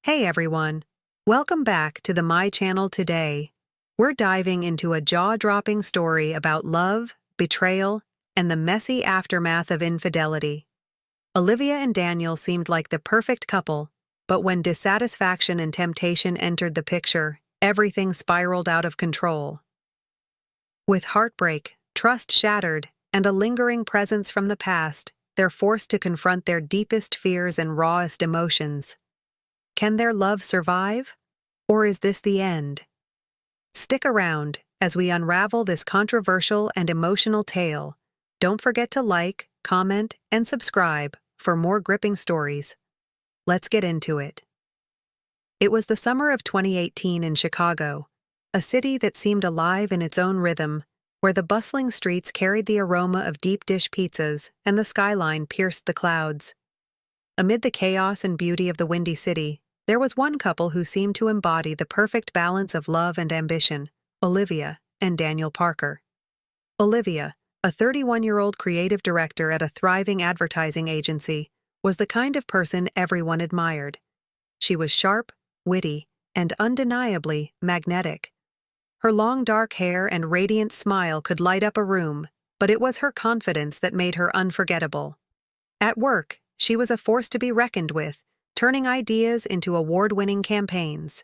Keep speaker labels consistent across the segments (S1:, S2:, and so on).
S1: Hey everyone! Welcome back to my channel today. We're diving into a jaw-dropping story about love, betrayal, and the messy aftermath of infidelity. Olivia and Daniel seemed like the perfect couple, but when dissatisfaction and temptation entered the picture, everything spiraled out of control. With heartbreak, trust shattered, and a lingering presence from the past, they're forced to confront their deepest fears and rawest emotions. Can their love survive? Or is this the end? Stick around as we unravel this controversial and emotional tale. Don't forget to like, comment, and subscribe for more gripping stories. Let's get into it. It was the summer of 2018 in Chicago, a city that seemed alive in its own rhythm, where the bustling streets carried the aroma of deep dish pizzas and the skyline pierced the clouds. Amid the chaos and beauty of the windy city, there was one couple who seemed to embody the perfect balance of love and ambition: Olivia and Daniel Parker. Olivia, a 31-year-old creative director at a thriving advertising agency, was the kind of person everyone admired. She was sharp, witty, and undeniably magnetic. Her long dark hair and radiant smile could light up a room, but it was her confidence that made her unforgettable. At work, she was a force to be reckoned with, turning ideas into award-winning campaigns.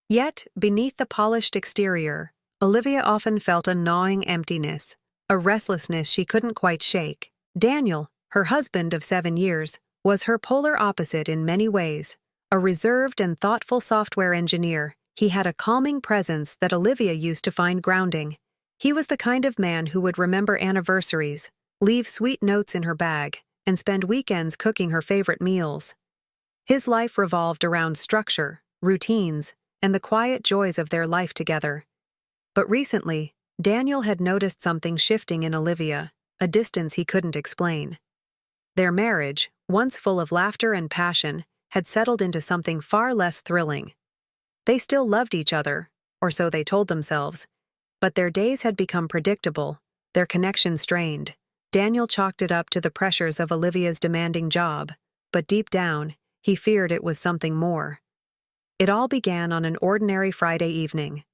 S1: Yet, beneath the polished exterior, Olivia often felt a gnawing emptiness, a restlessness she couldn't quite shake. Daniel, her husband of 7 years, was her polar opposite in many ways. A reserved and thoughtful software engineer, he had a calming presence that Olivia used to find grounding. He was the kind of man who would remember anniversaries, leave sweet notes in her bag, and spend weekends cooking her favorite meals. His life revolved around structure, routines, and the quiet joys of their life together. But recently, Daniel had noticed something shifting in Olivia, a distance he couldn't explain. Their marriage, once full of laughter and passion, had settled into something far less thrilling. They still loved each other, or so they told themselves, but their days had become predictable, their connection strained. Daniel chalked it up to the pressures of Olivia's demanding job, but deep down, he feared it was something more. It all began on an ordinary Friday evening.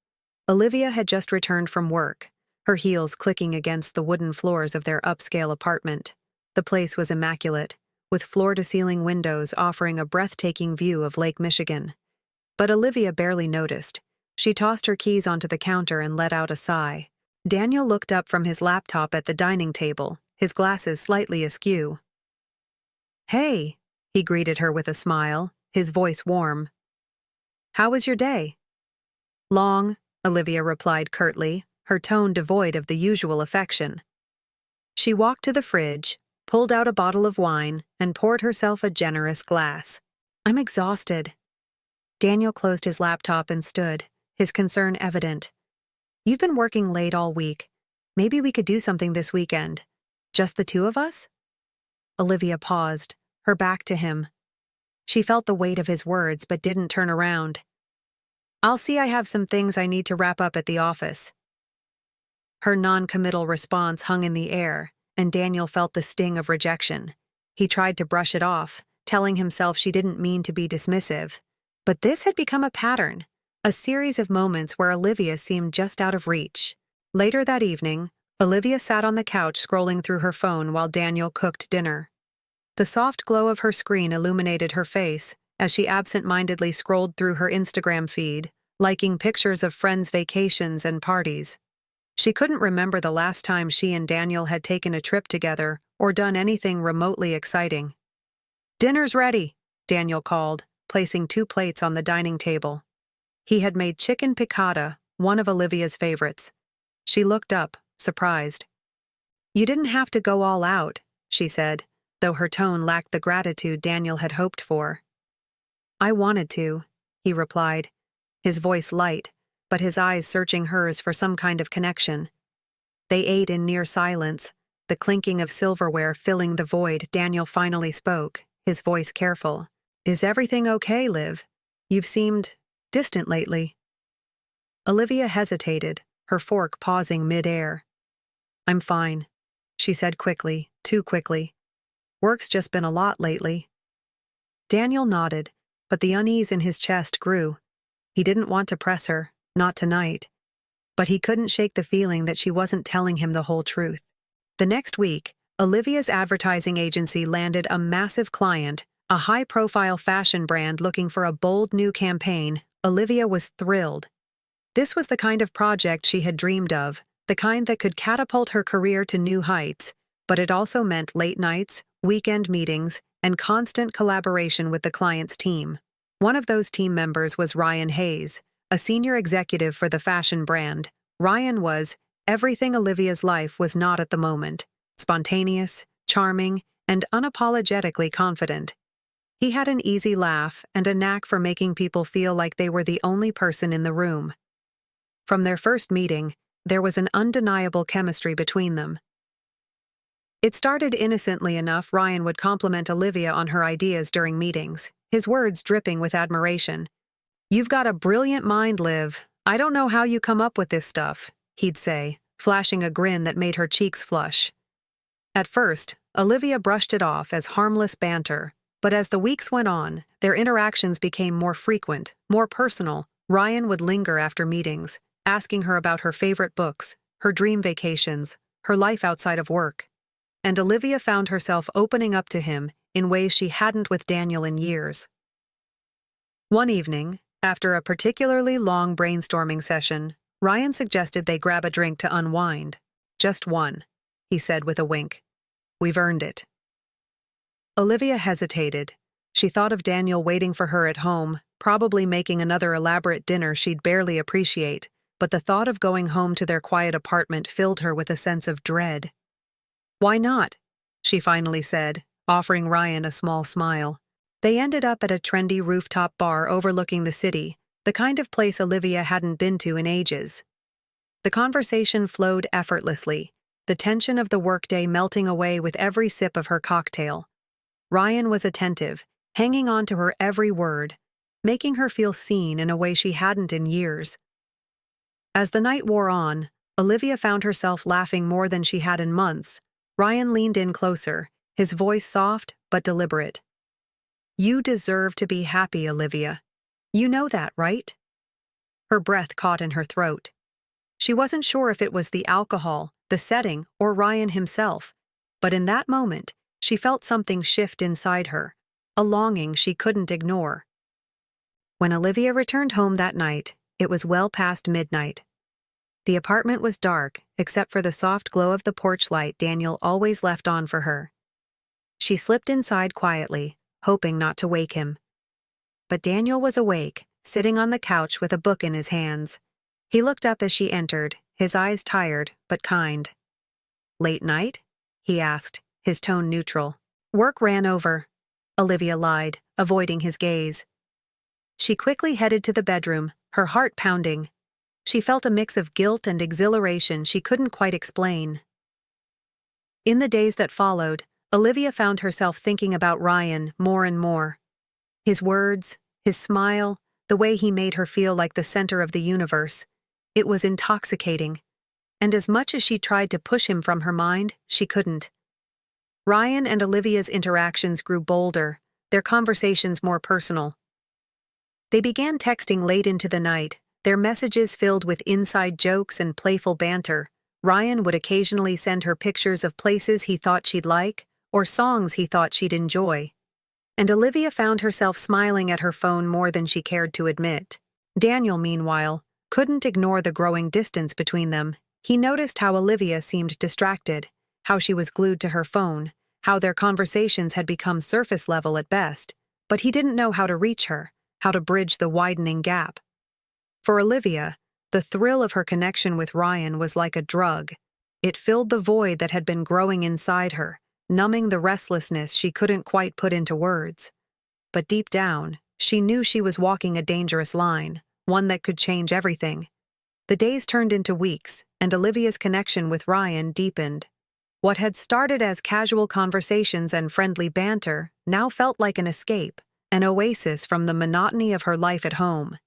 S1: Olivia had just returned from work, her heels clicking against the wooden floors of their upscale apartment. The place was immaculate, with floor-to-ceiling windows offering a breathtaking view of Lake Michigan. But Olivia barely noticed. She tossed her keys onto the counter and let out a sigh. Daniel looked up from his laptop at the dining table, his glasses slightly askew. "Hey," he greeted her with a smile, his voice warm. "How was your day?" "Long," Olivia replied curtly, her tone devoid of the usual affection. She walked to the fridge, pulled out a bottle of wine, and poured herself a generous glass. "I'm exhausted." Daniel closed his laptop and stood, his concern evident. "You've been working late all week. Maybe we could do something this weekend. Just the two of us?" Olivia paused, her back to him. She felt the weight of his words but didn't turn around. "I'll see. I have some things I need to wrap up at the office." Her non-committal response hung in the air, and Daniel felt the sting of rejection. He tried to brush it off, telling himself she didn't mean to be dismissive. But this had become a pattern, a series of moments where Olivia seemed just out of reach. Later that evening, Olivia sat on the couch scrolling through her phone while Daniel cooked dinner. The soft glow of her screen illuminated her face as she absent-mindedly scrolled through her Instagram feed, liking pictures of friends' vacations and parties. She couldn't remember the last time she and Daniel had taken a trip together or done anything remotely exciting. "Dinner's ready," Daniel called, placing 2 plates on the dining table. He had made chicken piccata, one of Olivia's favorites. She looked up, surprised. "You didn't have to go all out," she said, though her tone lacked the gratitude Daniel had hoped for. "I wanted to," he replied, his voice light, but his eyes searching hers for some kind of connection. They ate in near silence, the clinking of silverware filling the void. Daniel finally spoke, his voice careful. "Is everything okay, Liv? You've seemed distant lately." Olivia hesitated, her fork pausing mid-air. "I'm fine," she said quickly, too quickly. "Work's just been a lot lately." Daniel nodded, but the unease in his chest grew. He didn't want to press her, not tonight. But he couldn't shake the feeling that she wasn't telling him the whole truth. The next week, Olivia's advertising agency landed a massive client, a high-profile fashion brand looking for a bold new campaign. Olivia was thrilled. This was the kind of project she had dreamed of, the kind that could catapult her career to new heights, but it also meant late nights, weekend meetings, and constant collaboration with the client's team. One of those team members was Ryan Hayes, a senior executive for the fashion brand. Ryan was everything Olivia's life was not at the moment: spontaneous, charming, and unapologetically confident. He had an easy laugh and a knack for making people feel like they were the only person in the room. From their first meeting, there was an undeniable chemistry between them. It started innocently enough. Ryan would compliment Olivia on her ideas during meetings, his words dripping with admiration. "You've got a brilliant mind, Liv. I don't know how you come up with this stuff," he'd say, flashing a grin that made her cheeks flush. At first, Olivia brushed it off as harmless banter, but as the weeks went on, their interactions became more frequent, more personal. Ryan would linger after meetings, asking her about her favorite books, her dream vacations, her life outside of work. And Olivia found herself opening up to him in ways she hadn't with Daniel in years. One evening, after a particularly long brainstorming session, Ryan suggested they grab a drink to unwind. "Just one," he said with a wink. "We've earned it." Olivia hesitated. She thought of Daniel waiting for her at home, probably making another elaborate dinner she'd barely appreciate, but the thought of going home to their quiet apartment filled her with a sense of dread. "Why not?" she finally said, offering Ryan a small smile. They ended up at a trendy rooftop bar overlooking the city, the kind of place Olivia hadn't been to in ages. The conversation flowed effortlessly, the tension of the workday melting away with every sip of her cocktail. Ryan was attentive, hanging on to her every word, making her feel seen in a way she hadn't in years. As the night wore on, Olivia found herself laughing more than she had in months. Ryan leaned in closer, his voice soft but deliberate. "You deserve to be happy, Olivia. You know that, right?" Her breath caught in her throat. She wasn't sure if it was the alcohol, the setting, or Ryan himself, but in that moment, she felt something shift inside her, a longing she couldn't ignore. When Olivia returned home that night, it was well past midnight. The apartment was dark, except for the soft glow of the porch light Daniel always left on for her. She slipped inside quietly, hoping not to wake him. But Daniel was awake, sitting on the couch with a book in his hands. He looked up as she entered, his eyes tired but kind. "Late night?" he asked, his tone neutral. "Work ran over," Olivia lied, avoiding his gaze. She quickly headed to the bedroom, her heart pounding. She felt a mix of guilt and exhilaration she couldn't quite explain. In the days that followed, Olivia found herself thinking about Ryan more and more. His words, his smile, the way he made her feel like the center of the universe. It was intoxicating. And as much as she tried to push him from her mind, she couldn't. Ryan and Olivia's interactions grew bolder, their conversations more personal. They began texting late into the night, their messages filled with inside jokes and playful banter. Ryan would occasionally send her pictures of places he thought she'd like, or songs he thought she'd enjoy. And Olivia found herself smiling at her phone more than she cared to admit. Daniel, meanwhile, couldn't ignore the growing distance between them. He noticed how Olivia seemed distracted, how she was glued to her phone, how their conversations had become surface level at best, but he didn't know how to reach her, how to bridge the widening gap. For Olivia, the thrill of her connection with Ryan was like a drug. It filled the void that had been growing inside her, numbing the restlessness she couldn't quite put into words. But deep down, she knew she was walking a dangerous line, one that could change everything. The days turned into weeks, and Olivia's connection with Ryan deepened. What had started as casual conversations and friendly banter now felt like an escape, an oasis from the monotony of her life at home.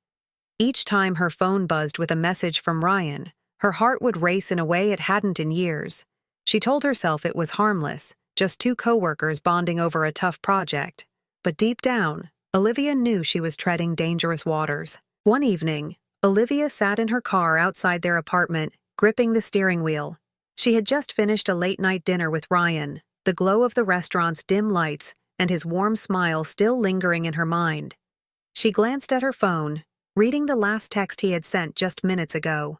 S1: Each time her phone buzzed with a message from Ryan, her heart would race in a way it hadn't in years. She told herself it was harmless, just two coworkers bonding over a tough project. But deep down, Olivia knew she was treading dangerous waters. One evening, Olivia sat in her car outside their apartment, gripping the steering wheel. She had just finished a late-night dinner with Ryan, the glow of the restaurant's dim lights and his warm smile still lingering in her mind. She glanced at her phone, reading the last text he had sent just minutes ago.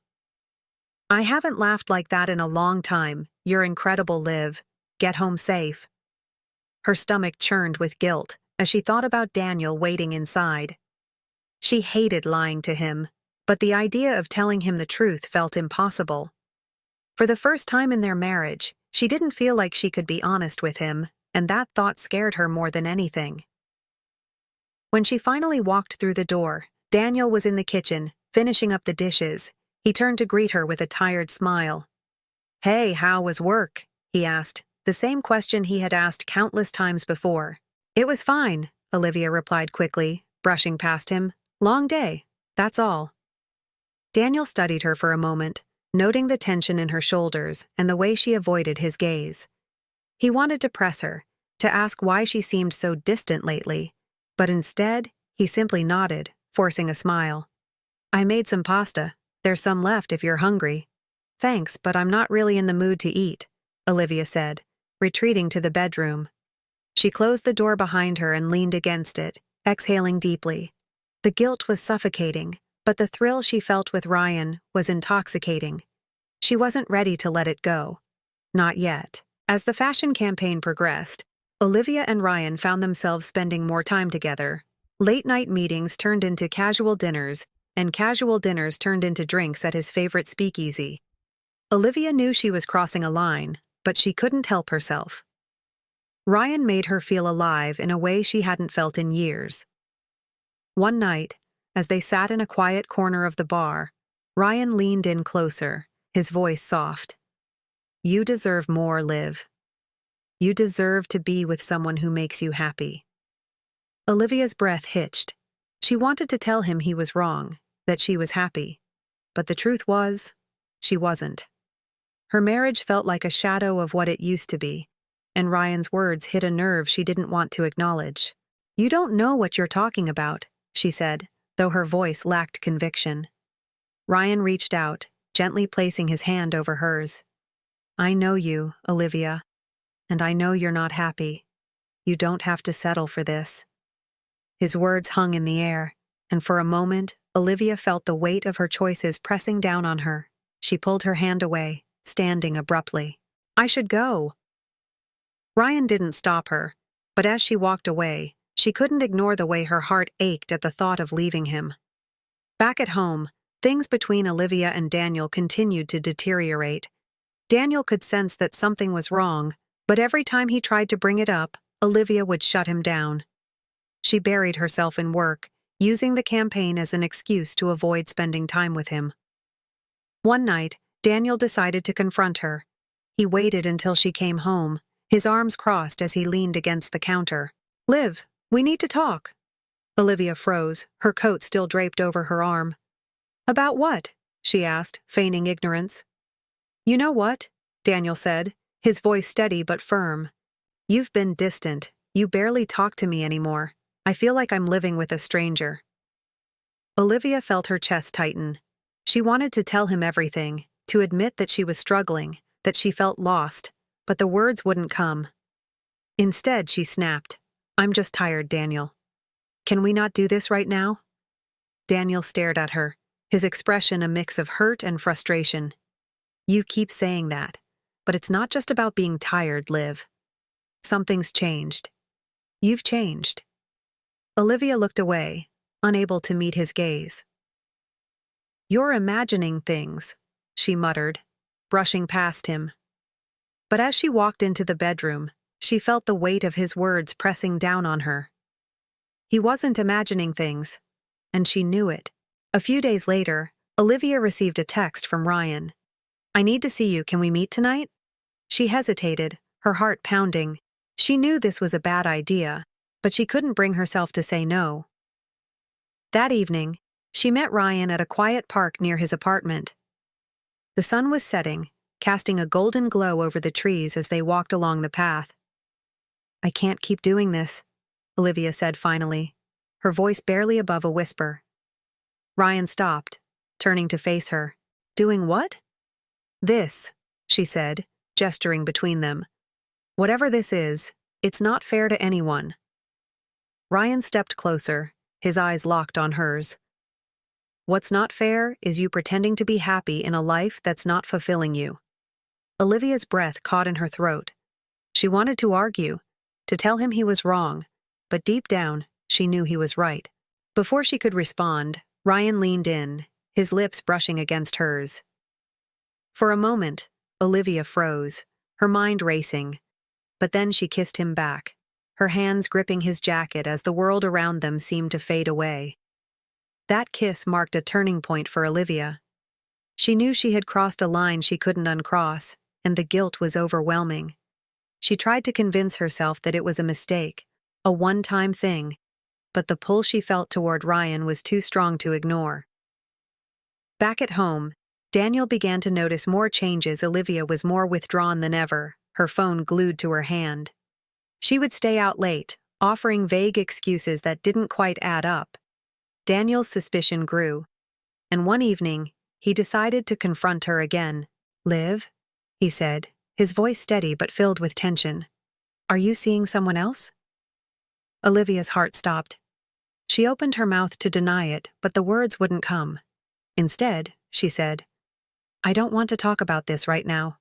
S1: "I haven't laughed like that in a long time. You're incredible, Liv. Get home safe." Her stomach churned with guilt as she thought about Daniel waiting inside. She hated lying to him, but the idea of telling him the truth felt impossible. For the first time in their marriage, she didn't feel like she could be honest with him, and that thought scared her more than anything. When she finally walked through the door, Daniel was in the kitchen, finishing up the dishes. He turned to greet her with a tired smile. "Hey, how was work?" he asked, the same question he had asked countless times before. "It was fine," Olivia replied quickly, brushing past him. "Long day, that's all." Daniel studied her for a moment, noting the tension in her shoulders and the way she avoided his gaze. He wanted to press her, to ask why she seemed so distant lately, but instead, he simply nodded, forcing a smile. "I made some pasta. There's some left if you're hungry." "Thanks, but I'm not really in the mood to eat," Olivia said, retreating to the bedroom. She closed the door behind her and leaned against it, exhaling deeply. The guilt was suffocating, but the thrill she felt with Ryan was intoxicating. She wasn't ready to let it go. Not yet. As the fashion campaign progressed, Olivia and Ryan found themselves spending more time together. Late-night meetings turned into casual dinners, and casual dinners turned into drinks at his favorite speakeasy. Olivia knew she was crossing a line, but she couldn't help herself. Ryan made her feel alive in a way she hadn't felt in years. One night, as they sat in a quiet corner of the bar, Ryan leaned in closer, his voice soft. "You deserve more, Liv. You deserve to be with someone who makes you happy." Olivia's breath hitched. She wanted to tell him he was wrong, that she was happy. But the truth was, she wasn't. Her marriage felt like a shadow of what it used to be, and Ryan's words hit a nerve she didn't want to acknowledge. "You don't know what you're talking about," she said, though her voice lacked conviction. Ryan reached out, gently placing his hand over hers. "I know you, Olivia, and I know you're not happy. You don't have to settle for this." His words hung in the air, and for a moment, Olivia felt the weight of her choices pressing down on her. She pulled her hand away, standing abruptly. "I should go." Ryan didn't stop her, but as she walked away, she couldn't ignore the way her heart ached at the thought of leaving him. Back at home, things between Olivia and Daniel continued to deteriorate. Daniel could sense that something was wrong, but every time he tried to bring it up, Olivia would shut him down. She buried herself in work, using the campaign as an excuse to avoid spending time with him. One night, Daniel decided to confront her. He waited until she came home, his arms crossed as he leaned against the counter. "Liv, we need to talk." Olivia froze, her coat still draped over her arm. "About what?" she asked, feigning ignorance. "You know what?" Daniel said, his voice steady but firm. "You've been distant. You barely talk to me anymore. I feel like I'm living with a stranger." Olivia felt her chest tighten. She wanted to tell him everything, to admit that she was struggling, that she felt lost, but the words wouldn't come. Instead, she snapped, "I'm just tired, Daniel. Can we not do this right now?" Daniel stared at her, his expression a mix of hurt and frustration. "You keep saying that, but it's not just about being tired, Liv. Something's changed. You've changed." Olivia looked away, unable to meet his gaze. "You're imagining things," she muttered, brushing past him. But as she walked into the bedroom, she felt the weight of his words pressing down on her. He wasn't imagining things, and she knew it. A few days later, Olivia received a text from Ryan. "I need to see you. Can we meet tonight?" She hesitated, her heart pounding. She knew this was a bad idea, but she couldn't bring herself to say no. That evening, she met Ryan at a quiet park near his apartment. The sun was setting, casting a golden glow over the trees as they walked along the path. "I can't keep doing this," Olivia said finally. her voice barely above a whisper. Ryan stopped, turning to face her. Doing what? This, she said, gesturing between them. Whatever this is, it's not fair to anyone. Ryan stepped closer, his eyes locked on hers. What's not fair is you pretending to be happy in a life that's not fulfilling you. Olivia's breath caught in her throat. She wanted to argue, to tell him he was wrong, but deep down, she knew he was right. Before she could respond, Ryan leaned in, his lips brushing against hers. For a moment, Olivia froze, her mind racing, but then she kissed him back, her hands gripping his jacket as the world around them seemed to fade away. That kiss marked a turning point for Olivia. She knew she had crossed a line she couldn't uncross, and the guilt was overwhelming. She tried to convince herself that it was a mistake, a one-time thing, but the pull she felt toward Ryan was too strong to ignore. Back at home, Daniel began to notice more changes. Olivia was more withdrawn than ever, her phone glued to her hand. She would stay out late, offering vague excuses that didn't quite add up. Daniel's suspicion grew, and one evening, he decided to confront her again. "Liv," he said, his voice steady but filled with tension. "Are you seeing someone else?" Olivia's heart stopped. She opened her mouth to deny it, but the words wouldn't come. Instead, she said, "I don't want to talk about this right now."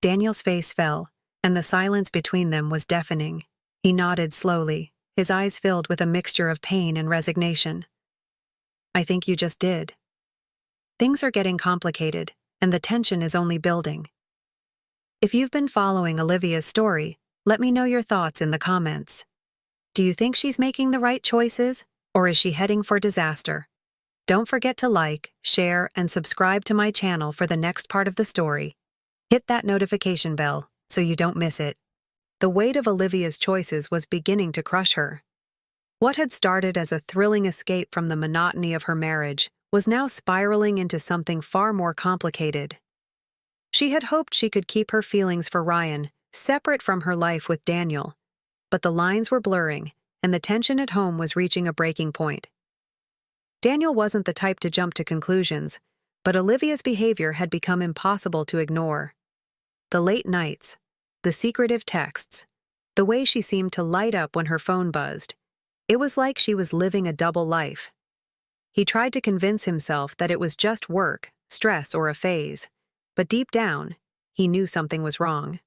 S1: Daniel's face fell, and the silence between them was deafening. He nodded slowly, his eyes filled with a mixture of pain and resignation. "I think you just did. Things are getting complicated, and the tension is only building." If you've been following Olivia's story, let me know your thoughts in the comments. Do you think she's making the right choices, or is she heading for disaster? Don't forget to like, share, and subscribe to my channel for the next part of the story. Hit that notification bell so you don't miss it. The weight of Olivia's choices was beginning to crush her. What had started as a thrilling escape from the monotony of her marriage was now spiraling into something far more complicated. She had hoped she could keep her feelings for Ryan separate from her life with Daniel, but the lines were blurring, and the tension at home was reaching a breaking point. Daniel wasn't the type to jump to conclusions, but Olivia's behavior had become impossible to ignore. The late nights, the secretive texts, the way she seemed to light up when her phone buzzed, it was like she was living a double life. He tried to convince himself that it was just work, stress, or a phase, but deep down, he knew something was wrong.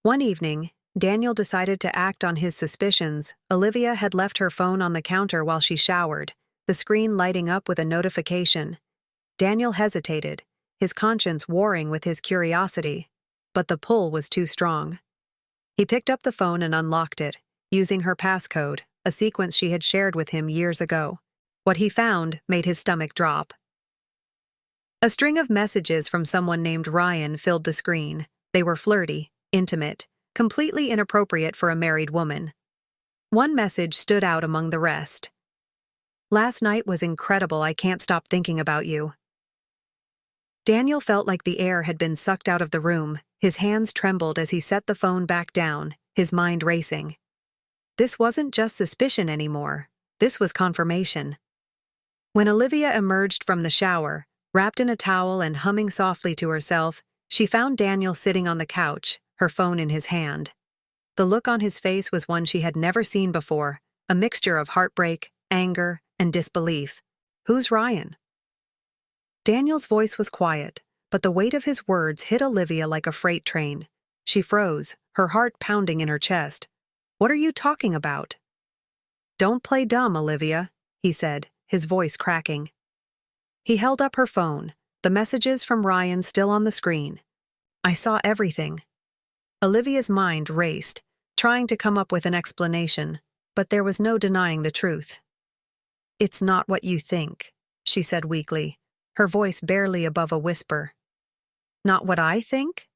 S1: One evening, Daniel decided to act on his suspicions. Olivia had left her phone on the counter while she showered, the screen lighting up with a notification. Daniel hesitated, his conscience warring with his curiosity, but the pull was too strong. He picked up the phone and unlocked it, using her passcode, a sequence she had shared with him years ago. What he found made his stomach drop. A string of messages from someone named Ryan filled the screen. They were flirty, intimate, completely inappropriate for a married woman. One message stood out among the rest. "Last night was incredible. I can't stop thinking about you." Daniel felt like the air had been sucked out of the room. His hands trembled as he set the phone back down, his mind racing. This wasn't just suspicion anymore. This was confirmation. When Olivia emerged from the shower, wrapped in a towel and humming softly to herself, she found Daniel sitting on the couch, her phone in his hand. The look on his face was one she had never seen before, a mixture of heartbreak, anger, and disbelief. "Who's Ryan?" Daniel's voice was quiet, but the weight of his words hit Olivia like a freight train. She froze, her heart pounding in her chest. "What are you talking about?" "Don't play dumb, Olivia," he said, his voice cracking. He held up her phone, the messages from Ryan still on the screen. "I saw everything." Olivia's mind raced, trying to come up with an explanation, but there was no denying the truth. "It's not what you think," she said weakly, her voice barely above a whisper. "Not what I think?"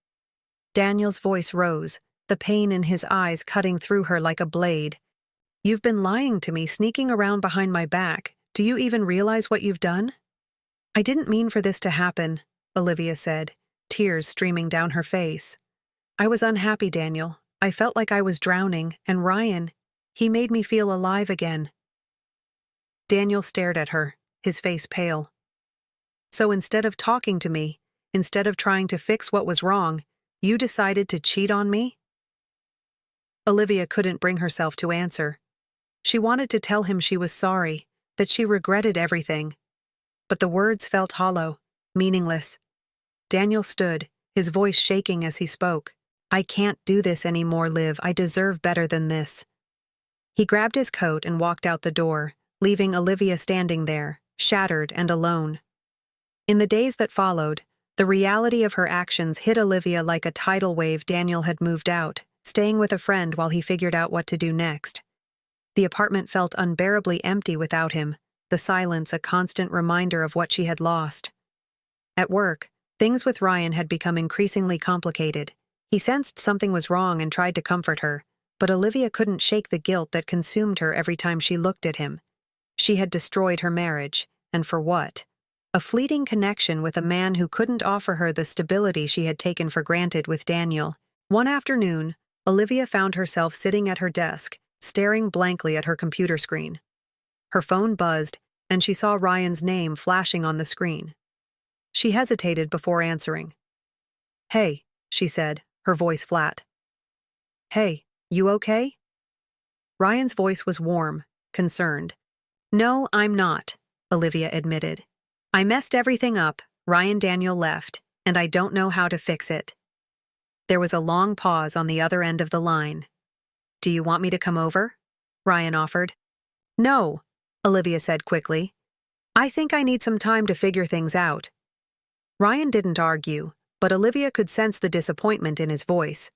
S1: Daniel's voice rose, the pain in his eyes cutting through her like a blade. "You've been lying to me, sneaking around behind my back. Do you even realize what you've done?" "I didn't mean for this to happen," Olivia said, tears streaming down her face. "I was unhappy, Daniel. I felt like I was drowning, and Ryan, He made me feel alive again. Daniel stared at her, his face pale. So instead of talking to me, instead of trying to fix what was wrong, you decided to cheat on me? Olivia couldn't bring herself to answer. She wanted to tell him she was sorry, that she regretted everything. But the words felt hollow, meaningless. Daniel stood, his voice shaking as he spoke. I can't do this anymore, Liv. I deserve better than this. He grabbed his coat and walked out the door, leaving Olivia standing there, shattered and alone. In the days that followed, the reality of her actions hit Olivia like a tidal wave. Daniel had moved out, staying with a friend while he figured out what to do next. The apartment felt unbearably empty without him, the silence a constant reminder of what she had lost. At work, things with Ryan had become increasingly complicated. He sensed something was wrong and tried to comfort her, but Olivia couldn't shake the guilt that consumed her every time she looked at him. She had destroyed her marriage, and for what? A fleeting connection with a man who couldn't offer her the stability she had taken for granted with Daniel. One afternoon, Olivia found herself sitting at her desk, staring blankly at her computer screen. Her phone buzzed, and she saw Ryan's name flashing on the screen. She hesitated before answering. Hey, she said, her voice flat. Hey, you okay? Ryan's voice was warm, concerned. No, I'm not, Olivia admitted. I messed everything up, Daniel left, and I don't know how to fix it. There was a long pause on the other end of the line. Do you want me to come over? Ryan offered. No, Olivia said quickly. I think I need some time to figure things out. Ryan didn't argue, but Olivia could sense the disappointment in his voice.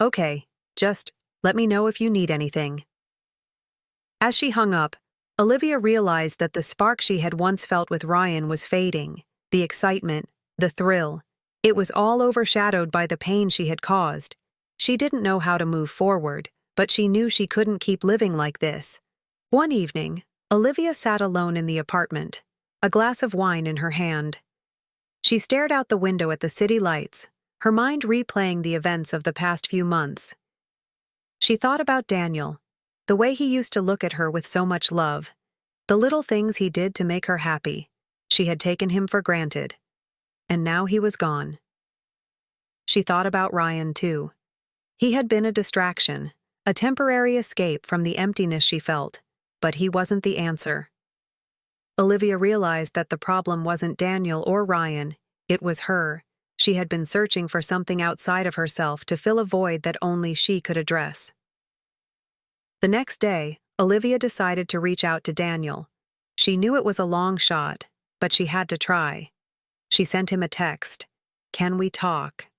S1: Okay, just let me know if you need anything. As she hung up, Olivia realized that the spark she had once felt with Ryan was fading. The excitement, the thrill. It was all overshadowed by the pain she had caused. She didn't know how to move forward, but she knew she couldn't keep living like this. One evening, Olivia sat alone in the apartment, a glass of wine in her hand. She stared out the window at the city lights, her mind replaying the events of the past few months. She thought about Daniel, the way he used to look at her with so much love, the little things he did to make her happy. She had taken him for granted. And now he was gone. She thought about Ryan, too. He had been a distraction, a temporary escape from the emptiness she felt, but he wasn't the answer. Olivia realized that the problem wasn't Daniel or Ryan, it was her. She had been searching for something outside of herself to fill a void that only she could address. The next day, Olivia decided to reach out to Daniel. She knew it was a long shot, but she had to try. She sent him a text. Can we talk?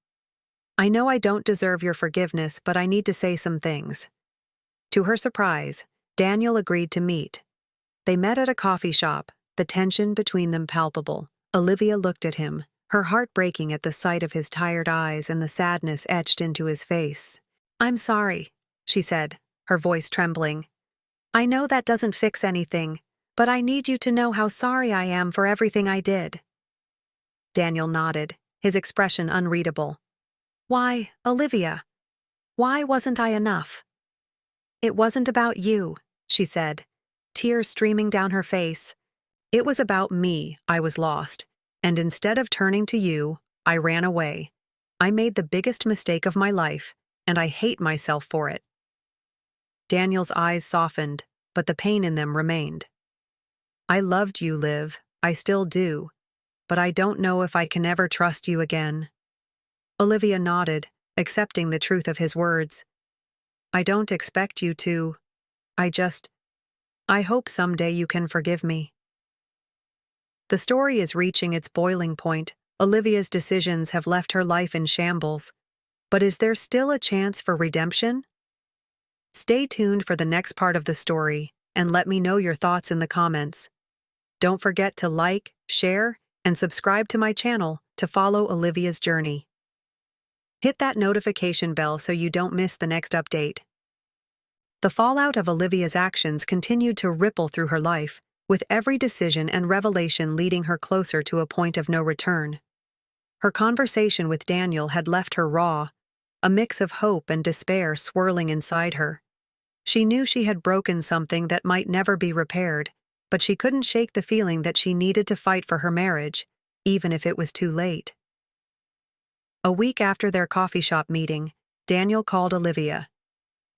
S1: I know I don't deserve your forgiveness, but I need to say some things. To her surprise, Daniel agreed to meet. They met at a coffee shop, the tension between them palpable. Olivia looked at him, her heart breaking at the sight of his tired eyes and the sadness etched into his face. I'm sorry, she said, her voice trembling. I know that doesn't fix anything, but I need you to know how sorry I am for everything I did. Daniel nodded, his expression unreadable. Why, Olivia? Why wasn't I enough? It wasn't about you, she said, tears streaming down her face. It was about me. I was lost, and instead of turning to you, I ran away. I made the biggest mistake of my life, and I hate myself for it. Daniel's eyes softened, but the pain in them remained. I loved you, Liv. I still do. But I don't know if I can ever trust you again. Olivia nodded, accepting the truth of his words. I don't expect you to. I hope someday you can forgive me. The story is reaching its boiling point. Olivia's decisions have left her life in shambles. But is there still a chance for redemption? Stay tuned for the next part of the story, and let me know your thoughts in the comments. Don't forget to like, share, and subscribe to my channel to follow Olivia's journey. Hit that notification bell so you don't miss the next update. The fallout of Olivia's actions continued to ripple through her life, with every decision and revelation leading her closer to a point of no return. Her conversation with Daniel had left her raw, a mix of hope and despair swirling inside her. She knew she had broken something that might never be repaired, but she couldn't shake the feeling that she needed to fight for her marriage, even if it was too late. A week after their coffee shop meeting, Daniel called Olivia.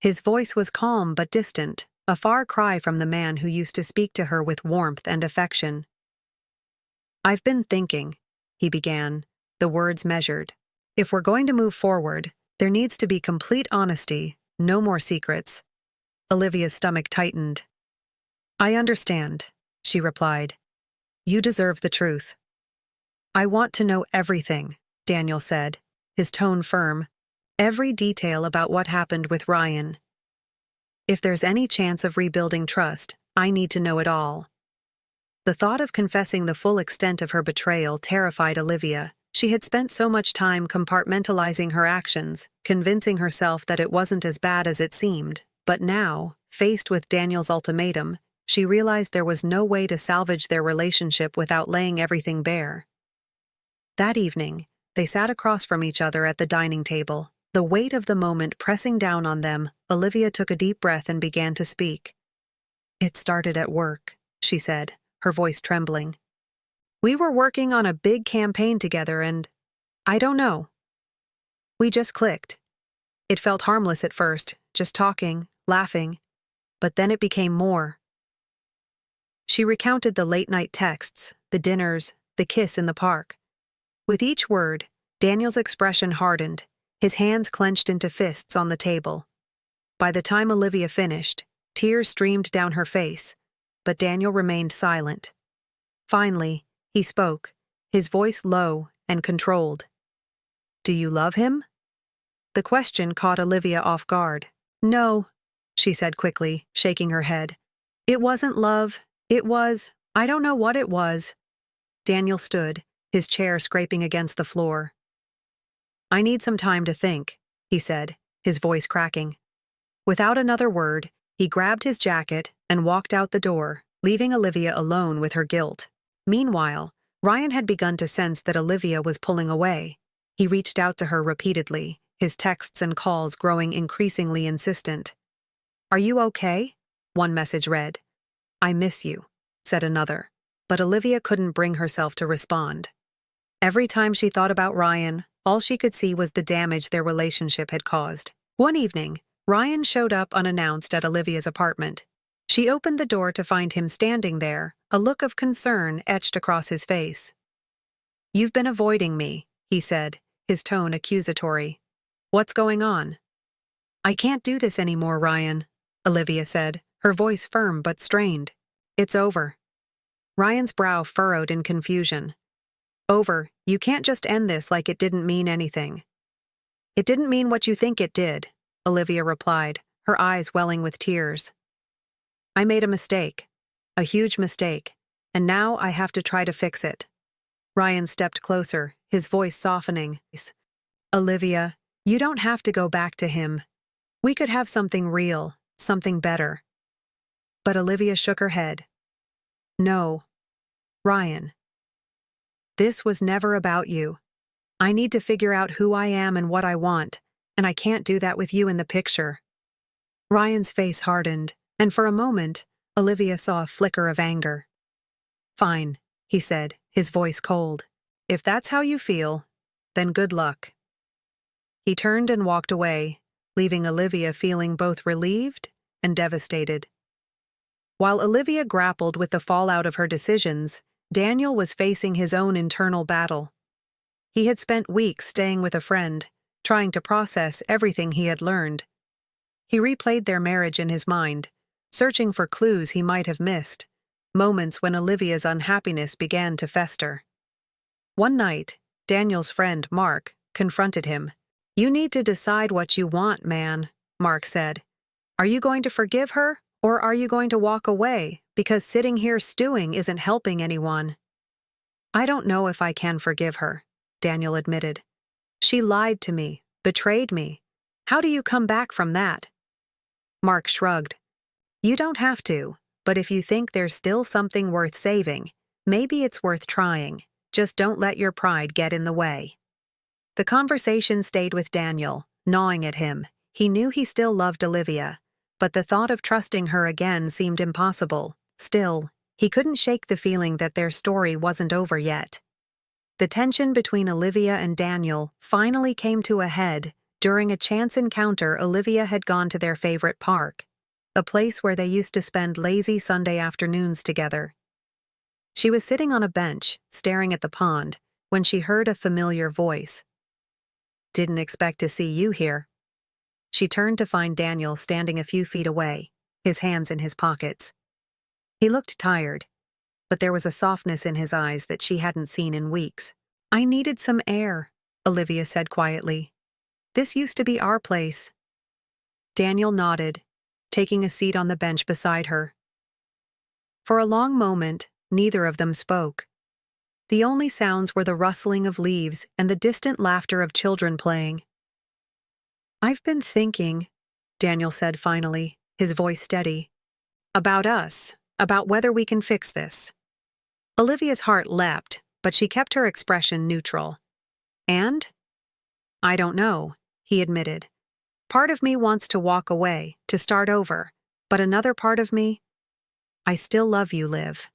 S1: His voice was calm but distant, a far cry from the man who used to speak to her with warmth and affection. "I've been thinking," he began, the words measured. "If we're going to move forward, there needs to be complete honesty, no more secrets." Olivia's stomach tightened. "I understand," she replied. "You deserve the truth." "I want to know everything," Daniel said, his tone firm. "Every detail about what happened with Ryan. If there's any chance of rebuilding trust, I need to know it all." The thought of confessing the full extent of her betrayal terrified Olivia. She had spent so much time compartmentalizing her actions, convincing herself that it wasn't as bad as it seemed. But now, faced with Daniel's ultimatum, she realized there was no way to salvage their relationship without laying everything bare. That evening, they sat across from each other at the dining table. The weight of the moment pressing down on them, Olivia took a deep breath and began to speak. "It started at work," she said, her voice trembling. "We were working on a big campaign together and, I don't know. We just clicked. It felt harmless at first, just talking, laughing, but then it became more." She recounted the late-night texts, the dinners, the kiss in the park. With each word, Daniel's expression hardened, his hands clenched into fists on the table. By the time Olivia finished, tears streamed down her face, but Daniel remained silent. Finally, he spoke, his voice low and controlled. "Do you love him?" The question caught Olivia off guard. "No," she said quickly, shaking her head. "It wasn't love. It was, I don't know what it was." Daniel stood, his chair scraping against the floor. "I need some time to think," he said, his voice cracking. Without another word, he grabbed his jacket and walked out the door, leaving Olivia alone with her guilt. Meanwhile, Ryan had begun to sense that Olivia was pulling away. He reached out to her repeatedly, his texts and calls growing increasingly insistent. "Are you okay?" one message read. "I miss you," said another, but Olivia couldn't bring herself to respond. Every time she thought about Ryan, all she could see was the damage their relationship had caused. One evening, Ryan showed up unannounced at Olivia's apartment. She opened the door to find him standing there, a look of concern etched across his face. "You've been avoiding me," he said, his tone accusatory. "What's going on?" "I can't do this anymore, Ryan," Olivia said, her voice firm but strained. "It's over." Ryan's brow furrowed in confusion. "Over, you can't just end this like it didn't mean anything." "It didn't mean what you think it did," Olivia replied, her eyes welling with tears. "I made a mistake. A huge mistake. And now I have to try to fix it." Ryan stepped closer, his voice softening. "Olivia, you don't have to go back to him. We could have something real, something better." But Olivia shook her head. "No. Ryan. This was never about you. I need to figure out who I am and what I want, and I can't do that with you in the picture." Ryan's face hardened, and for a moment, Olivia saw a flicker of anger. "Fine," he said, his voice cold. "If that's how you feel, then good luck." He turned and walked away, leaving Olivia feeling both relieved and devastated. While Olivia grappled with the fallout of her decisions, Daniel was facing his own internal battle. He had spent weeks staying with a friend, trying to process everything he had learned. He replayed their marriage in his mind, searching for clues he might have missed, moments when Olivia's unhappiness began to fester. One night, Daniel's friend, Mark, confronted him. "You need to decide what you want, man," Mark said. "Are you going to forgive her, or are you going to walk away, because sitting here stewing isn't helping anyone?" "I don't know if I can forgive her," Daniel admitted. "She lied to me, betrayed me. How do you come back from that?" Mark shrugged. "You don't have to, but if you think there's still something worth saving, maybe it's worth trying. Just don't let your pride get in the way." The conversation stayed with Daniel, gnawing at him. He knew he still loved Olivia, but the thought of trusting her again seemed impossible. Still, he couldn't shake the feeling that their story wasn't over yet. The tension between Olivia and Daniel finally came to a head during a chance encounter. Olivia had gone to their favorite park, a place where they used to spend lazy Sunday afternoons together. She was sitting on a bench, staring at the pond, when she heard a familiar voice. "Didn't expect to see you here." She turned to find Daniel standing a few feet away, his hands in his pockets. He looked tired, but there was a softness in his eyes that she hadn't seen in weeks. "I needed some air," Olivia said quietly. "This used to be our place." Daniel nodded, taking a seat on the bench beside her. For a long moment, neither of them spoke. The only sounds were the rustling of leaves and the distant laughter of children playing. "I've been thinking," Daniel said finally, his voice steady, "about us, about whether we can fix this." Olivia's heart leapt, but she kept her expression neutral. "And? I don't know," he admitted. "Part of me wants to walk away, to start over, but another part of me, I still love you, Liv.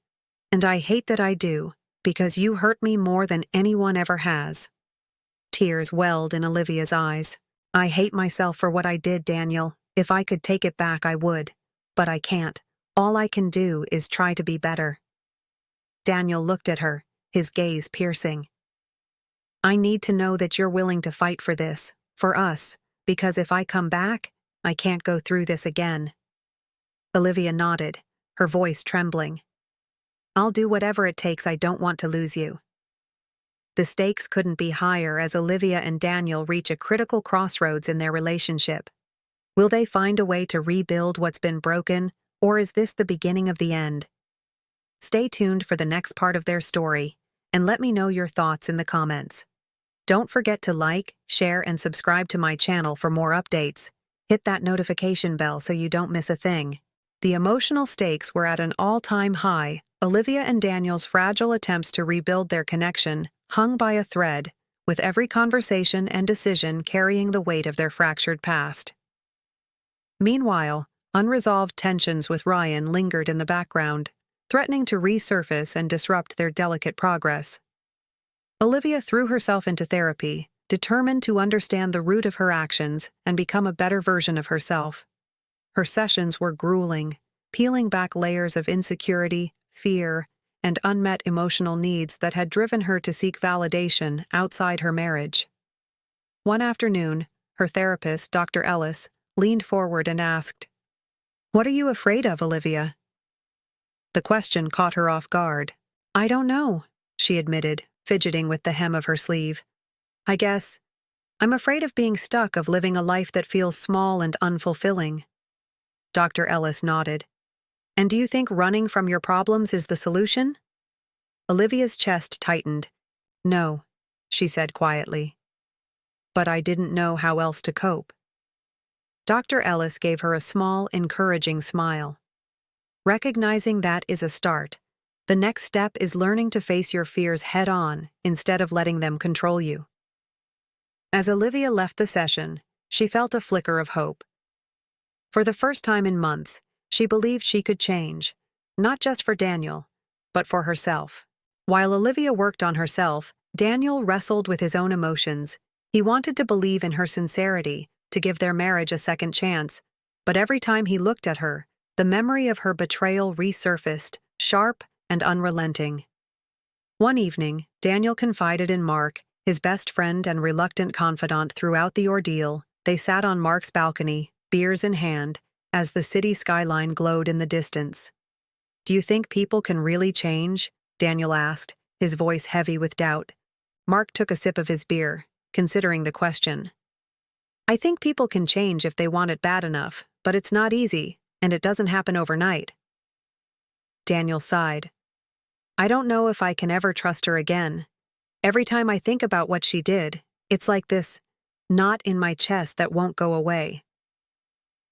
S1: And I hate that I do, because you hurt me more than anyone ever has." Tears welled in Olivia's eyes. "I hate myself for what I did, Daniel. If I could take it back, I would. But I can't. All I can do is try to be better." Daniel looked at her, his gaze piercing. "I need to know that you're willing to fight for this, for us, because if I come back, I can't go through this again." Olivia nodded, her voice trembling. "I'll do whatever it takes. I don't want to lose you." The stakes couldn't be higher as Olivia and Daniel reach a critical crossroads in their relationship. Will they find a way to rebuild what's been broken, or is this the beginning of the end? Stay tuned for the next part of their story, and let me know your thoughts in the comments. Don't forget to like, share, and subscribe to my channel for more updates. Hit that notification bell so you don't miss a thing. The emotional stakes were at an all-time high. Olivia and Daniel's fragile attempts to rebuild their connection hung by a thread, with every conversation and decision carrying the weight of their fractured past. Meanwhile, unresolved tensions with Ryan lingered in the background, threatening to resurface and disrupt their delicate progress. Olivia threw herself into therapy, determined to understand the root of her actions and become a better version of herself. Her sessions were grueling, peeling back layers of insecurity, fear, and unmet emotional needs that had driven her to seek validation outside her marriage. One afternoon, her therapist, Dr. Ellis, leaned forward and asked, "What are you afraid of, Olivia?" The question caught her off guard. "I don't know," she admitted, fidgeting with the hem of her sleeve. "I guess I'm afraid of being stuck, of living a life that feels small and unfulfilling." Dr. Ellis nodded. "And do you think running from your problems is the solution?" Olivia's chest tightened. "No," she said quietly. "But I didn't know how else to cope." Dr. Ellis gave her a small, encouraging smile. "Recognizing that is a start. The next step is learning to face your fears head-on instead of letting them control you." As Olivia left the session, she felt a flicker of hope. For the first time in months, she believed she could change, not just for Daniel, but for herself. While Olivia worked on herself, Daniel wrestled with his own emotions. He wanted to believe in her sincerity, to give their marriage a second chance, but every time he looked at her, the memory of her betrayal resurfaced, sharp and unrelenting. One evening, Daniel confided in Mark, his best friend and reluctant confidant throughout the ordeal. They sat on Mark's balcony, beers in hand, as the city skyline glowed in the distance. "Do you think people can really change?" Daniel asked, his voice heavy with doubt. Mark took a sip of his beer, considering the question. "I think people can change if they want it bad enough, but it's not easy, and it doesn't happen overnight." Daniel sighed. "I don't know if I can ever trust her again. Every time I think about what she did, it's like this knot in my chest that won't go away."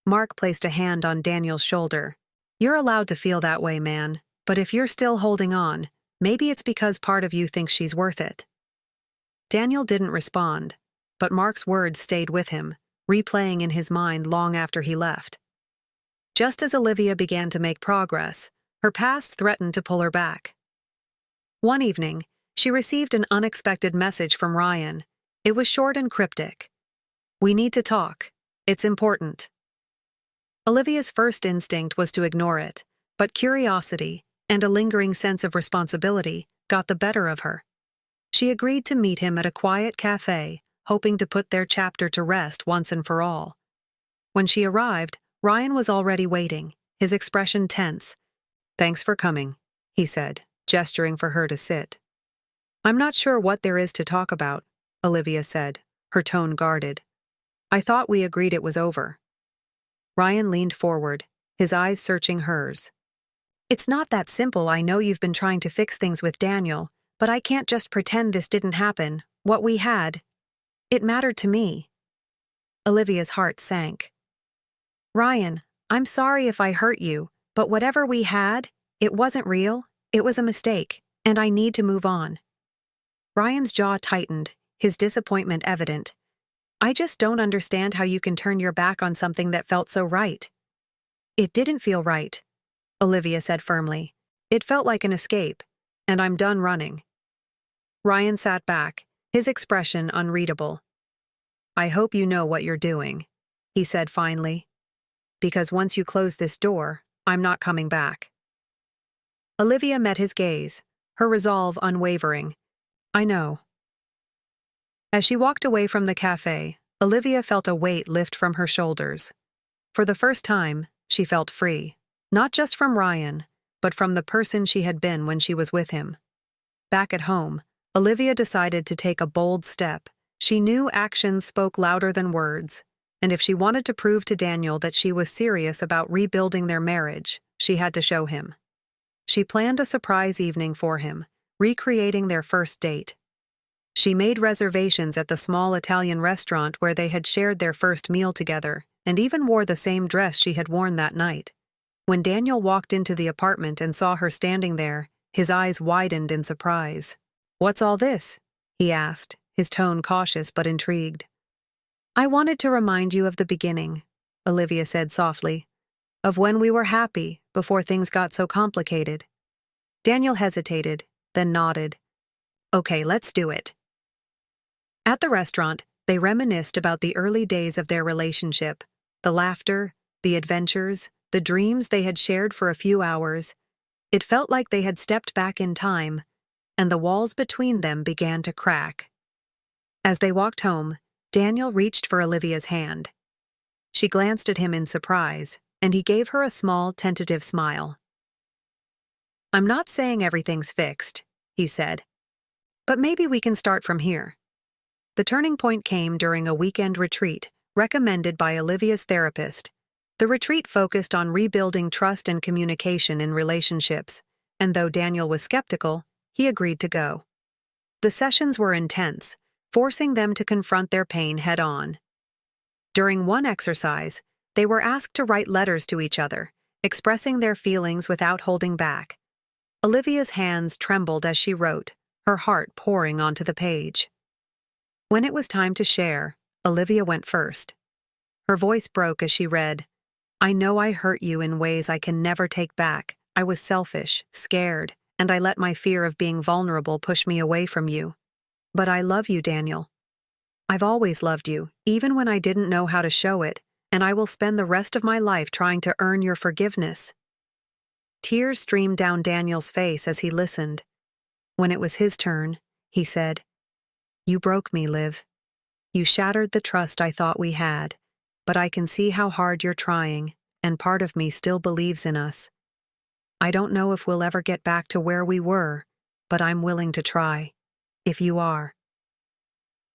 S1: Mark placed a hand on Daniel's shoulder. "You're allowed to feel that way, man, but if you're still holding on, maybe it's because part of you thinks she's worth it." Daniel didn't respond, but Mark's words stayed with him, replaying in his mind long after he left. Just as Olivia began to make progress, her past threatened to pull her back. One evening, she received an unexpected message from Ryan. It was short and cryptic. "We need to talk. It's important." Olivia's first instinct was to ignore it, but curiosity and a lingering sense of responsibility got the better of her. She agreed to meet him at a quiet cafe, hoping to put their chapter to rest once and for all. When she arrived, Ryan was already waiting, his expression tense. "Thanks for coming," he said, gesturing for her to sit. "I'm not sure what there is to talk about," Olivia said, her tone guarded. "I thought we agreed it was over." Ryan leaned forward, his eyes searching hers. "It's not that simple. I know you've been trying to fix things with Daniel, but I can't just pretend this didn't happen. What we had, it mattered to me." Olivia's heart sank. "Ryan, I'm sorry if I hurt you, but whatever we had, it wasn't real, it was a mistake, and I need to move on." Ryan's jaw tightened, his disappointment evident. "I just don't understand how you can turn your back on something that felt so right." "It didn't feel right," Olivia said firmly. "It felt like an escape, and I'm done running." Ryan sat back, his expression unreadable. "I hope you know what you're doing," he said finally. "Because once you close this door, I'm not coming back." Olivia met his gaze, her resolve unwavering. "I know." As she walked away from the cafe, Olivia felt a weight lift from her shoulders. For the first time, she felt free, not just from Ryan, but from the person she had been when she was with him. Back at home, Olivia decided to take a bold step. She knew actions spoke louder than words, and if she wanted to prove to Daniel that she was serious about rebuilding their marriage, she had to show him. She planned a surprise evening for him, recreating their first date. She made reservations at the small Italian restaurant where they had shared their first meal together, and even wore the same dress she had worn that night. When Daniel walked into the apartment and saw her standing there, his eyes widened in surprise. "What's all this?" he asked, his tone cautious but intrigued. "I wanted to remind you of the beginning," Olivia said softly, "of when we were happy before things got so complicated." Daniel hesitated, then nodded. "Okay, let's do it." At the restaurant, they reminisced about the early days of their relationship, the laughter, the adventures, the dreams they had shared for a few hours. It felt like they had stepped back in time, and the walls between them began to crack. As they walked home, Daniel reached for Olivia's hand. She glanced at him in surprise, and he gave her a small, tentative smile. "I'm not saying everything's fixed," he said, "but maybe we can start from here." The turning point came during a weekend retreat, recommended by Olivia's therapist. The retreat focused on rebuilding trust and communication in relationships, and though Daniel was skeptical, he agreed to go. The sessions were intense, forcing them to confront their pain head-on. During one exercise, they were asked to write letters to each other, expressing their feelings without holding back. Olivia's hands trembled as she wrote, her heart pouring onto the page. When it was time to share, Olivia went first. Her voice broke as she read, "I know I hurt you in ways I can never take back. I was selfish, scared, and I let my fear of being vulnerable push me away from you. But I love you, Daniel. I've always loved you, even when I didn't know how to show it, and I will spend the rest of my life trying to earn your forgiveness." Tears streamed down Daniel's face as he listened. When it was his turn, he said, "You broke me, Liv. You shattered the trust I thought we had, but I can see how hard you're trying, and part of me still believes in us. I don't know if we'll ever get back to where we were, but I'm willing to try, if you are."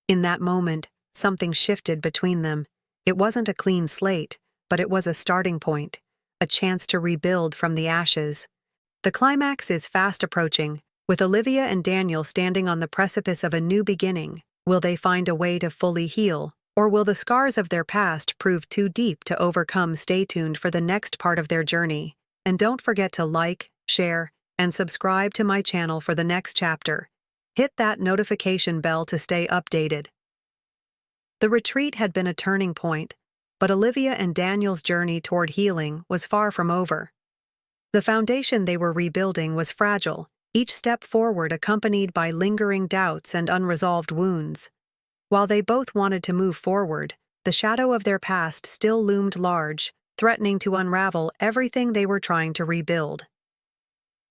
S1: In that moment, something shifted between them. It wasn't a clean slate, but it was a starting point, a chance to rebuild from the ashes. The climax is fast approaching, with Olivia and Daniel standing on the precipice of a new beginning. Will they find a way to fully heal, or will the scars of their past prove too deep to overcome? Stay tuned for the next part of their journey, and don't forget to like, share, and subscribe to my channel for the next chapter. Hit that notification bell to stay updated. The retreat had been a turning point, but Olivia and Daniel's journey toward healing was far from over. The foundation they were rebuilding was fragile, each step forward accompanied by lingering doubts and unresolved wounds. While they both wanted to move forward, the shadow of their past still loomed large, threatening to unravel everything they were trying to rebuild.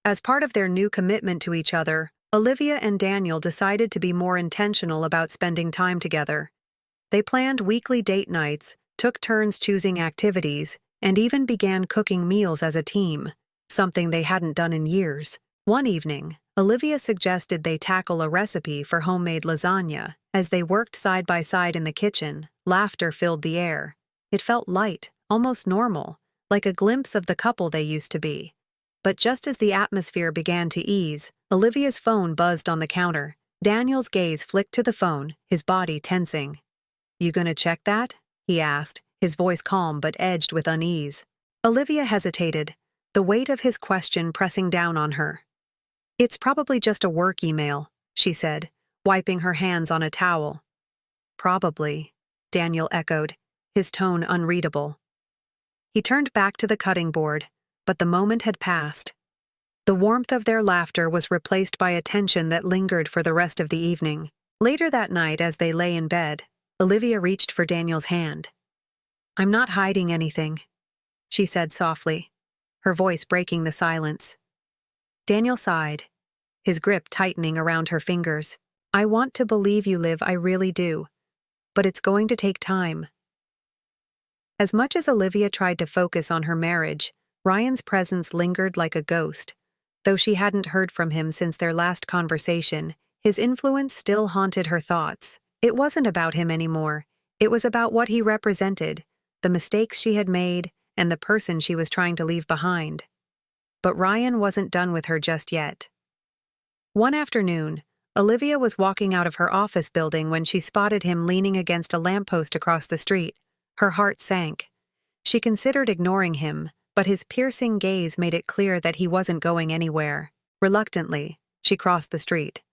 S1: As part of their new commitment to each other, Olivia and Daniel decided to be more intentional about spending time together. They planned weekly date nights, took turns choosing activities, and even began cooking meals as a team, something they hadn't done in years. One evening, Olivia suggested they tackle a recipe for homemade lasagna. As they worked side by side in the kitchen, laughter filled the air. It felt light, almost normal, like a glimpse of the couple they used to be. But just as the atmosphere began to ease, Olivia's phone buzzed on the counter. Daniel's gaze flicked to the phone, his body tensing. "You gonna check that?" he asked, his voice calm but edged with unease. Olivia hesitated, the weight of his question pressing down on her. "It's probably just a work email," she said, wiping her hands on a towel. "Probably," Daniel echoed, his tone unreadable. He turned back to the cutting board, but the moment had passed. The warmth of their laughter was replaced by a tension that lingered for the rest of the evening. Later that night, as they lay in bed, Olivia reached for Daniel's hand. "I'm not hiding anything," she said softly, her voice breaking the silence. Daniel sighed, his grip tightening around her fingers. "I want to believe you, Liv, I really do. But it's going to take time." As much as Olivia tried to focus on her marriage, Ryan's presence lingered like a ghost. Though she hadn't heard from him since their last conversation, his influence still haunted her thoughts. It wasn't about him anymore. It was about what he represented, the mistakes she had made, and the person she was trying to leave behind. But Ryan wasn't done with her just yet. One afternoon, Olivia was walking out of her office building when she spotted him leaning against a lamppost across the street. Her heart sank. She considered ignoring him, but his piercing gaze made it clear that he wasn't going anywhere. Reluctantly, she crossed the street.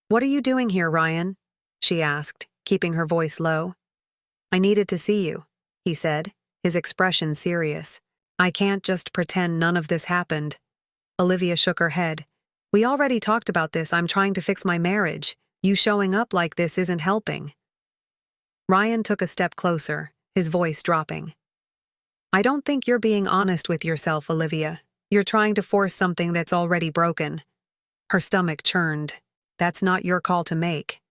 S1: "What are you doing here, Ryan?" she asked, keeping her voice low. "I needed to see you," he said, his expression serious. "I can't just pretend none of this happened." Olivia shook her head. "We already talked about this. I'm trying to fix my marriage. You showing up like this isn't helping." Ryan took a step closer, his voice dropping. "I don't think you're being honest with yourself, Olivia. You're trying to force something that's already broken." Her stomach churned. "That's not your call to make."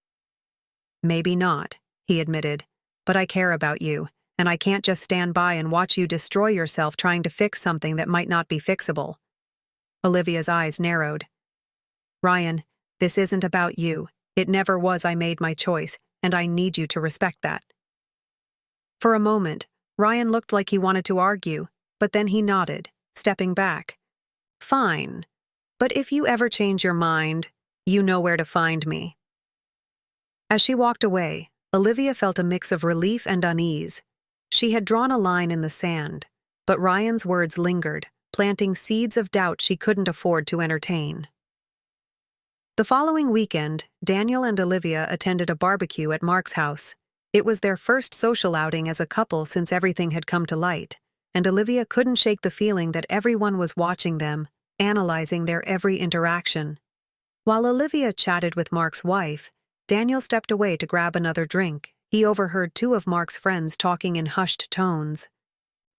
S1: "Maybe not," he admitted, "but I care about you, and I can't just stand by and watch you destroy yourself trying to fix something that might not be fixable." Olivia's eyes narrowed. "Ryan, this isn't about you. It never was. I made my choice, and I need you to respect that." For a moment, Ryan looked like he wanted to argue, but then he nodded, stepping back. "Fine. But if you ever change your mind, you know where to find me." As she walked away, Olivia felt a mix of relief and unease. She had drawn a line in the sand, but Ryan's words lingered, planting seeds of doubt she couldn't afford to entertain. The following weekend, Daniel and Olivia attended a barbecue at Mark's house. It was their first social outing as a couple since everything had come to light, and Olivia couldn't shake the feeling that everyone was watching them, analyzing their every interaction. While Olivia chatted with Mark's wife, Daniel stepped away to grab another drink. He overheard two of Mark's friends talking in hushed tones.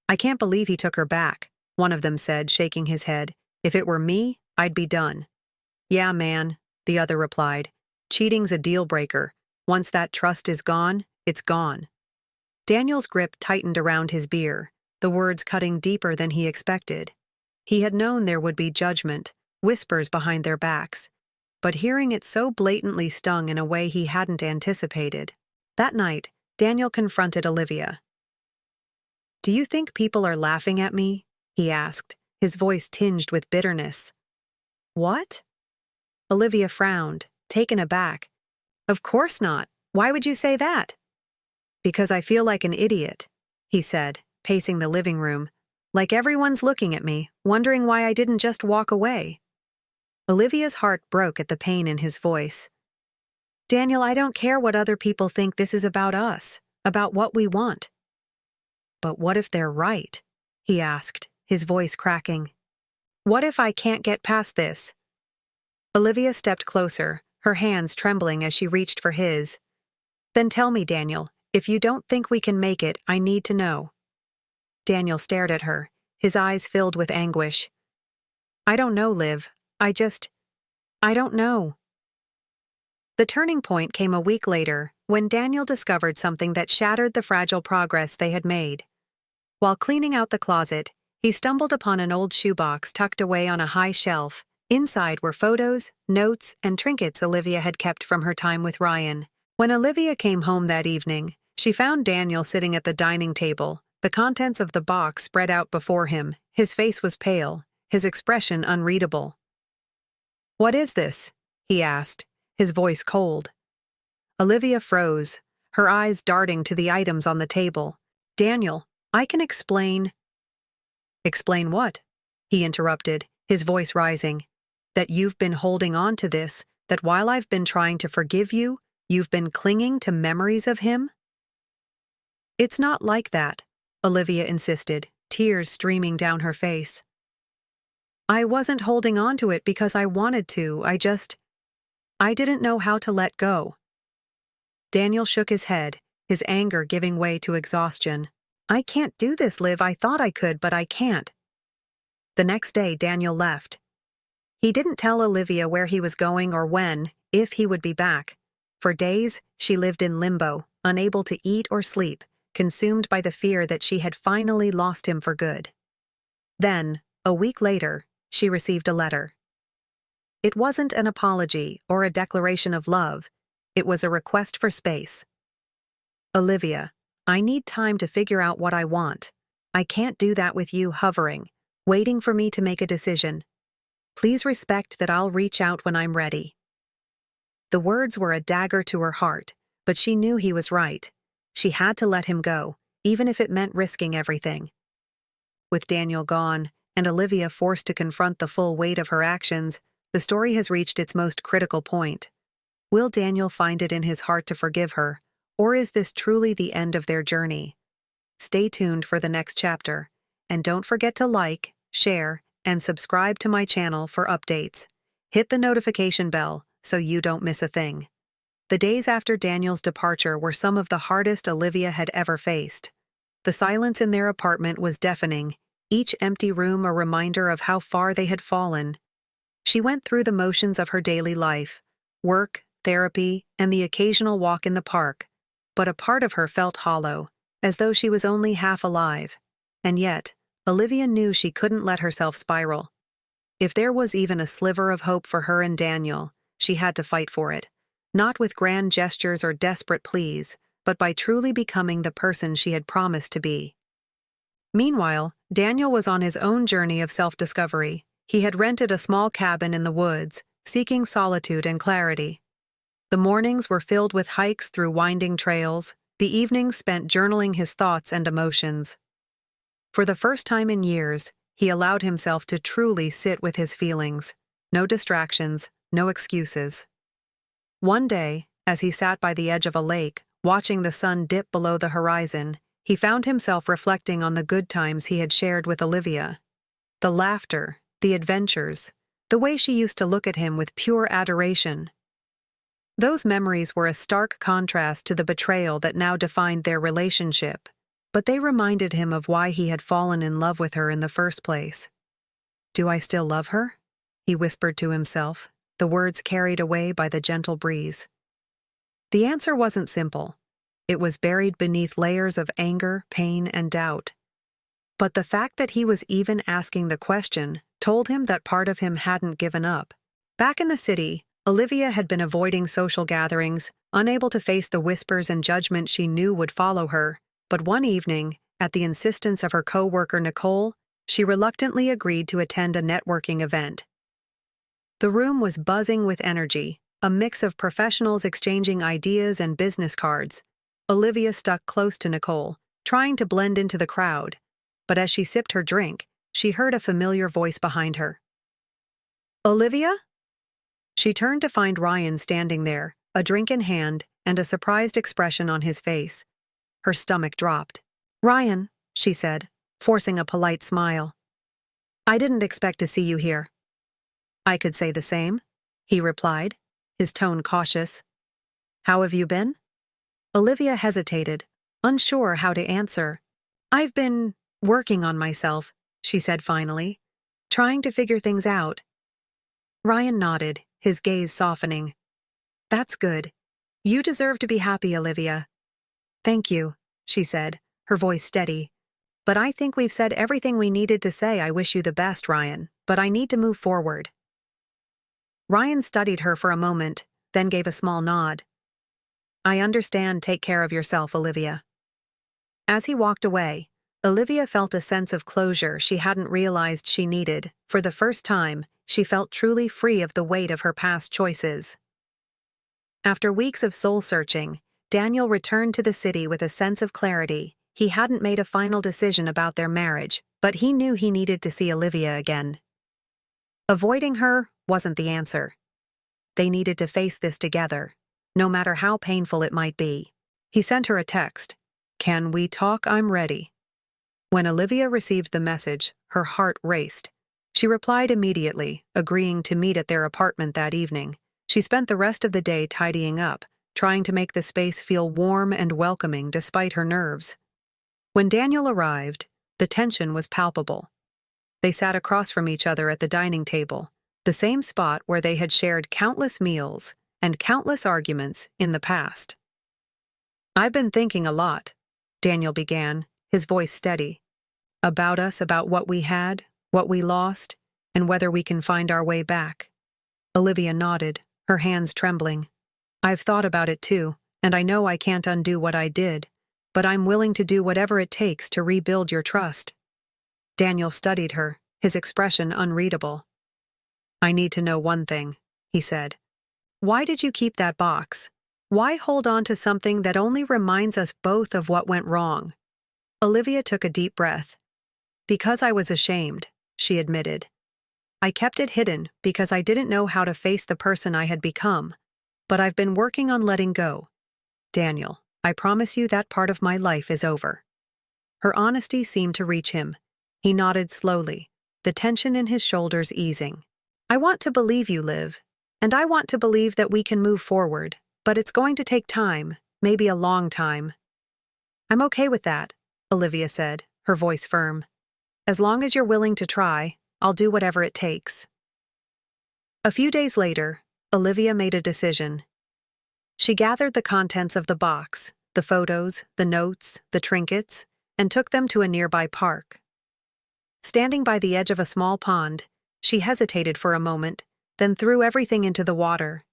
S1: "I can't believe he took her back," one of them said, shaking his head. "If it were me, I'd be done." "Yeah, man," the other replied. "Cheating's a deal-breaker. Once that trust is gone, it's gone." Daniel's grip tightened around his beer, the words cutting deeper than he expected. He had known there would be judgment, whispers behind their backs, but hearing it so blatantly stung in a way he hadn't anticipated. That night, Daniel confronted Olivia. "Do you think people are laughing at me?" he asked, his voice tinged with bitterness. "What?" Olivia frowned, taken aback. "Of course not. Why would you say that?" "Because I feel like an idiot," he said, pacing the living room. "Like everyone's looking at me, wondering why I didn't just walk away." Olivia's heart broke at the pain in his voice. "Daniel, I don't care what other people think. This is about us, about what we want." But what if they're right? He asked, his voice cracking. What if I can't get past this? Olivia stepped closer, her hands trembling as she reached for his. Then tell me, Daniel, if you don't think we can make it, I need to know. Daniel stared at her, his eyes filled with anguish. I don't know, Liv. I don't know. The turning point came a week later, when Daniel discovered something that shattered the fragile progress they had made. While cleaning out the closet, he stumbled upon an old shoebox tucked away on a high shelf. Inside were photos, notes, and trinkets Olivia had kept from her time with Ryan. When Olivia came home that evening, she found Daniel sitting at the dining table, the contents of the box spread out before him. His face was pale, his expression unreadable. What is this? He asked, his voice cold. Olivia froze, her eyes darting to the items on the table. Daniel, I can explain. Explain what? He interrupted, his voice rising. That you've been holding on to this, that while I've been trying to forgive you, you've been clinging to memories of him? It's not like that, Olivia insisted, tears streaming down her face. I wasn't holding on to it because I wanted to, I didn't know how to let go. Daniel shook his head, his anger giving way to exhaustion. I can't do this, Liv. I thought I could, but I can't. The next day, Daniel left. He didn't tell Olivia where he was going or when, if he would be back. For days, she lived in limbo, unable to eat or sleep, consumed by the fear that she had finally lost him for good. Then, a week later, she received a letter. It wasn't an apology or a declaration of love. It was a request for space. Olivia, I need time to figure out what I want. I can't do that with you hovering, waiting for me to make a decision. Please respect that I'll reach out when I'm ready. The words were a dagger to her heart, but she knew he was right. She had to let him go, even if it meant risking everything. With Daniel gone, and Olivia forced to confront the full weight of her actions, the story has reached its most critical point. Will Daniel find it in his heart to forgive her, or is this truly the end of their journey? Stay tuned for the next chapter, and don't forget to like, share, and subscribe to my channel for updates. Hit the notification bell so you don't miss a thing. The days after Daniel's departure were some of the hardest Olivia had ever faced. The silence in their apartment was deafening, each empty room a reminder of how far they had fallen. She went through the motions of her daily life, work, therapy, and the occasional walk in the park, but a part of her felt hollow, as though she was only half alive. And yet, Olivia knew she couldn't let herself spiral. If there was even a sliver of hope for her and Daniel, she had to fight for it, not with grand gestures or desperate pleas, but by truly becoming the person she had promised to be. Meanwhile, Daniel was on his own journey of self-discovery. He had rented a small cabin in the woods, seeking solitude and clarity. The mornings were filled with hikes through winding trails, the evenings spent journaling his thoughts and emotions. For the first time in years, he allowed himself to truly sit with his feelings. No distractions, no excuses. One day, as he sat by the edge of a lake, watching the sun dip below the horizon, he found himself reflecting on the good times he had shared with Olivia. The laughter, the adventures, the way she used to look at him with pure adoration. Those memories were a stark contrast to the betrayal that now defined their relationship, but they reminded him of why he had fallen in love with her in the first place. Do I still love her? He whispered to himself, the words carried away by the gentle breeze. The answer wasn't simple. It was buried beneath layers of anger, pain, and doubt. But the fact that he was even asking the question told him that part of him hadn't given up. Back in the city, Olivia had been avoiding social gatherings, unable to face the whispers and judgment she knew would follow her. But one evening, at the insistence of her coworker Nicole, she reluctantly agreed to attend a networking event. The room was buzzing with energy, a mix of professionals exchanging ideas and business cards. Olivia stuck close to Nicole, trying to blend into the crowd, but as she sipped her drink, she heard a familiar voice behind her. Olivia? She turned to find Ryan standing there, a drink in hand and a surprised expression on his face. Her stomach dropped. Ryan, she said, forcing a polite smile. I didn't expect to see you here. I could say the same, he replied, his tone cautious. How have you been? Olivia hesitated, unsure how to answer. I've been working on myself, she said finally, trying to figure things out. Ryan nodded, his gaze softening. That's good. You deserve to be happy, Olivia. Thank you, she said, her voice steady. But I think we've said everything we needed to say. I wish you the best, Ryan, but I need to move forward. Ryan studied her for a moment, then gave a small nod. I understand. Take care of yourself, Olivia. As he walked away, Olivia felt a sense of closure she hadn't realized she needed. For the first time, she felt truly free of the weight of her past choices. After weeks of soul-searching, Daniel returned to the city with a sense of clarity. He hadn't made a final decision about their marriage, but he knew he needed to see Olivia again. Avoiding her wasn't the answer. They needed to face this together, no matter how painful it might be. He sent her a text. Can we talk? I'm ready. When Olivia received the message, her heart raced. She replied immediately, agreeing to meet at their apartment that evening. She spent the rest of the day tidying up, trying to make the space feel warm and welcoming despite her nerves. When Daniel arrived, the tension was palpable. They sat across from each other at the dining table, the same spot where they had shared countless meals and countless arguments in the past. I've been thinking a lot, Daniel began, his voice steady. About us, about what we had, what we lost, and whether we can find our way back. Olivia nodded, her hands trembling. I've thought about it too, and I know I can't undo what I did, but I'm willing to do whatever it takes to rebuild your trust. Daniel studied her, his expression unreadable. I need to know one thing, he said. Why did you keep that box? Why hold on to something that only reminds us both of what went wrong? Olivia took a deep breath. Because I was ashamed, she admitted. I kept it hidden because I didn't know how to face the person I had become, but I've been working on letting go. Daniel, I promise you that part of my life is over. Her honesty seemed to reach him. He nodded slowly, the tension in his shoulders easing. I want to believe you, Liv, and I want to believe that we can move forward, but it's going to take time, maybe a long time. I'm okay with that, Olivia said, her voice firm. As long as you're willing to try, I'll do whatever it takes. A few days later, Olivia made a decision. She gathered the contents of the box, the photos, the notes, the trinkets, and took them to a nearby park. Standing by the edge of a small pond, she hesitated for a moment, then threw everything into the water.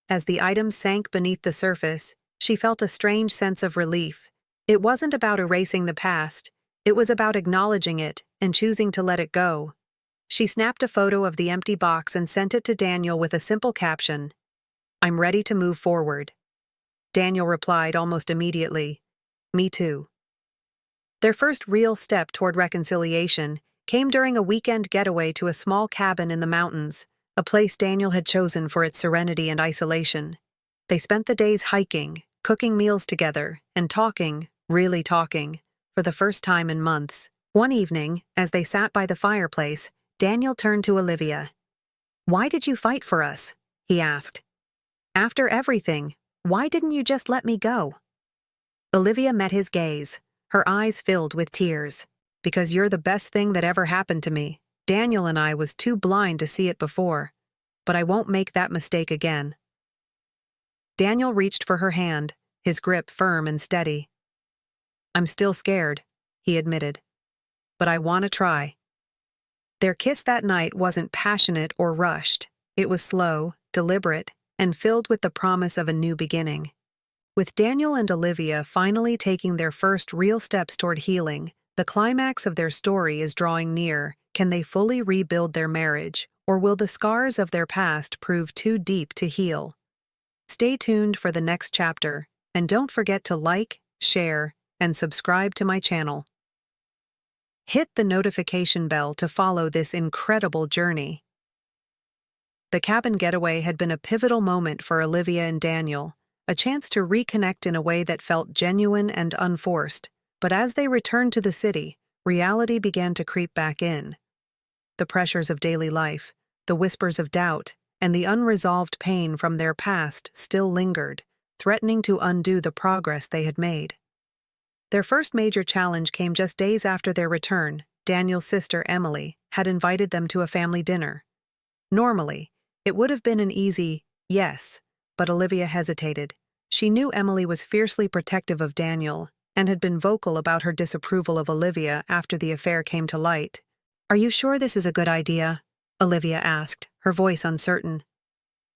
S1: As the items sank beneath the surface, she felt a strange sense of relief. It wasn't about erasing the past, it was about acknowledging it and choosing to let it go. She snapped a photo of the empty box and sent it to Daniel with a simple caption, I'm ready to move forward. Daniel replied almost immediately, Me too. Their first real step toward reconciliation came during a weekend getaway to a small cabin in the mountains, a place Daniel had chosen for its serenity and isolation. They spent the days hiking, cooking meals together, and talking, really talking, for the first time in months. One evening, as they sat by the fireplace, Daniel turned to Olivia. Why did you fight for us? He asked. After everything, why didn't you just let me go? Olivia met his gaze, her eyes filled with tears. Because you're the best thing that ever happened to me. Daniel and I was too blind to see it before, but I won't make that mistake again. Daniel reached for her hand, his grip firm and steady. I'm still scared, he admitted, but I want to try. Their kiss that night wasn't passionate or rushed. It was slow, deliberate, and filled with the promise of a new beginning. With Daniel and Olivia finally taking their first real steps toward healing, the climax of their story is drawing near. Can they fully rebuild their marriage, or will the scars of their past prove too deep to heal? Stay tuned for the next chapter, and don't forget to like, share, and subscribe to my channel. Hit the notification bell to follow this incredible journey. The cabin getaway had been a pivotal moment for Olivia and Daniel, a chance to reconnect in a way that felt genuine and unforced. But as they returned to the city, reality began to creep back in. The pressures of daily life, the whispers of doubt, and the unresolved pain from their past still lingered, threatening to undo the progress they had made. Their first major challenge came just days after their return. Daniel's sister, Emily, had invited them to a family dinner. Normally, it would have been an easy yes, but Olivia hesitated. She knew Emily was fiercely protective of Daniel and had been vocal about her disapproval of Olivia after the affair came to light. "Are you sure this is a good idea?" Olivia asked, her voice uncertain.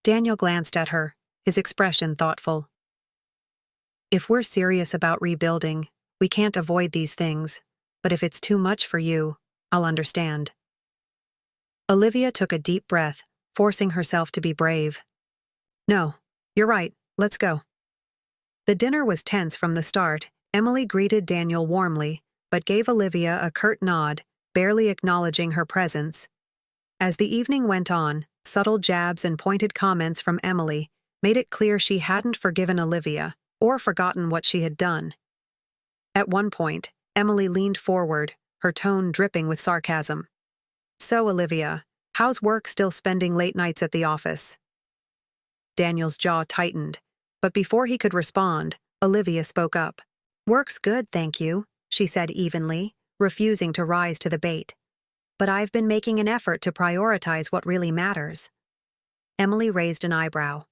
S1: Daniel glanced at her, his expression thoughtful. "If we're serious about rebuilding, we can't avoid these things, but if it's too much for you, I'll understand." Olivia took a deep breath, forcing herself to be brave. "No, you're right, let's go." The dinner was tense from the start. Emily greeted Daniel warmly, but gave Olivia a curt nod, barely acknowledging her presence. As the evening went on, subtle jabs and pointed comments from Emily made it clear she hadn't forgiven Olivia or forgotten what she had done. At one point, Emily leaned forward, her tone dripping with sarcasm. "So, Olivia, how's work still spending late nights at the office?" Daniel's jaw tightened, but before he could respond, Olivia spoke up. "Work's good, thank you," she said evenly, refusing to rise to the bait. "But I've been making an effort to prioritize what really matters." Emily raised an eyebrow.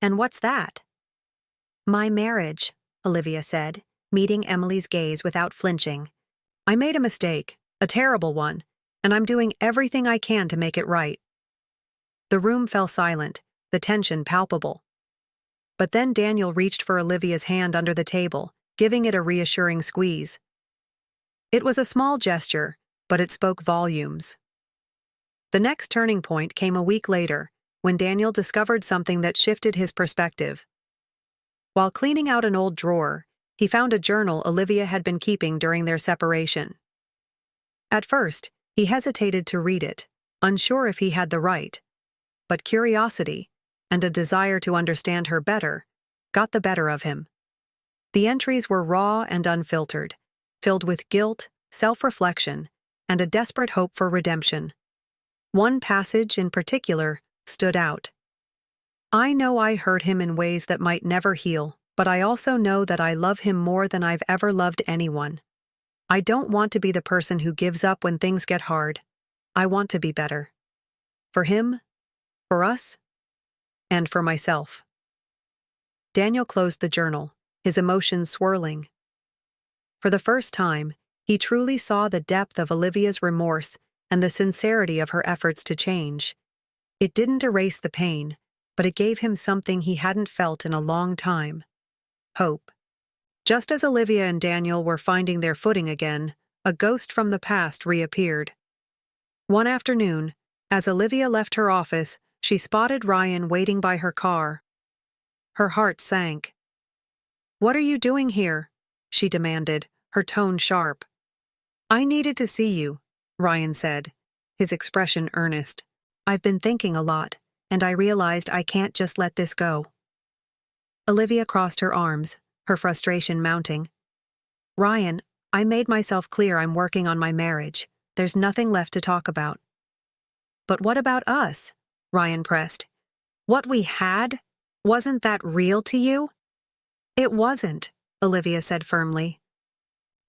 S1: "And what's that?" "My marriage," Olivia said, meeting Emily's gaze without flinching. "I made a mistake, a terrible one, and I'm doing everything I can to make it right." The room fell silent, the tension palpable. But then Daniel reached for Olivia's hand under the table, giving it a reassuring squeeze. It was a small gesture, but it spoke volumes. The next turning point came a week later, when Daniel discovered something that shifted his perspective. While cleaning out an old drawer, he found a journal Olivia had been keeping during their separation. At first, he hesitated to read it, unsure if he had the right. But curiosity, and a desire to understand her better, got the better of him. The entries were raw and unfiltered, filled with guilt, self-reflection, and a desperate hope for redemption. One passage in particular stood out. "I know I hurt him in ways that might never heal, but I also know that I love him more than I've ever loved anyone. I don't want to be the person who gives up when things get hard. I want to be better. For him, for us, and for myself." Daniel closed the journal, his emotions swirling. For the first time, he truly saw the depth of Olivia's remorse and the sincerity of her efforts to change. It didn't erase the pain, but it gave him something he hadn't felt in a long time: hope. Just as Olivia and Daniel were finding their footing again, a ghost from the past reappeared. One afternoon, as Olivia left her office, she spotted Ryan waiting by her car. Her heart sank. "What are you doing here?" she demanded, her tone sharp. "I needed to see you," Ryan said, his expression earnest. "I've been thinking a lot, and I realized I can't just let this go." Olivia crossed her arms, her frustration mounting. "Ryan, I made myself clear I'm working on my marriage. There's nothing left to talk about." "But what about us?" Ryan pressed. "What we had? Wasn't that real to you?" "It wasn't," Olivia said firmly.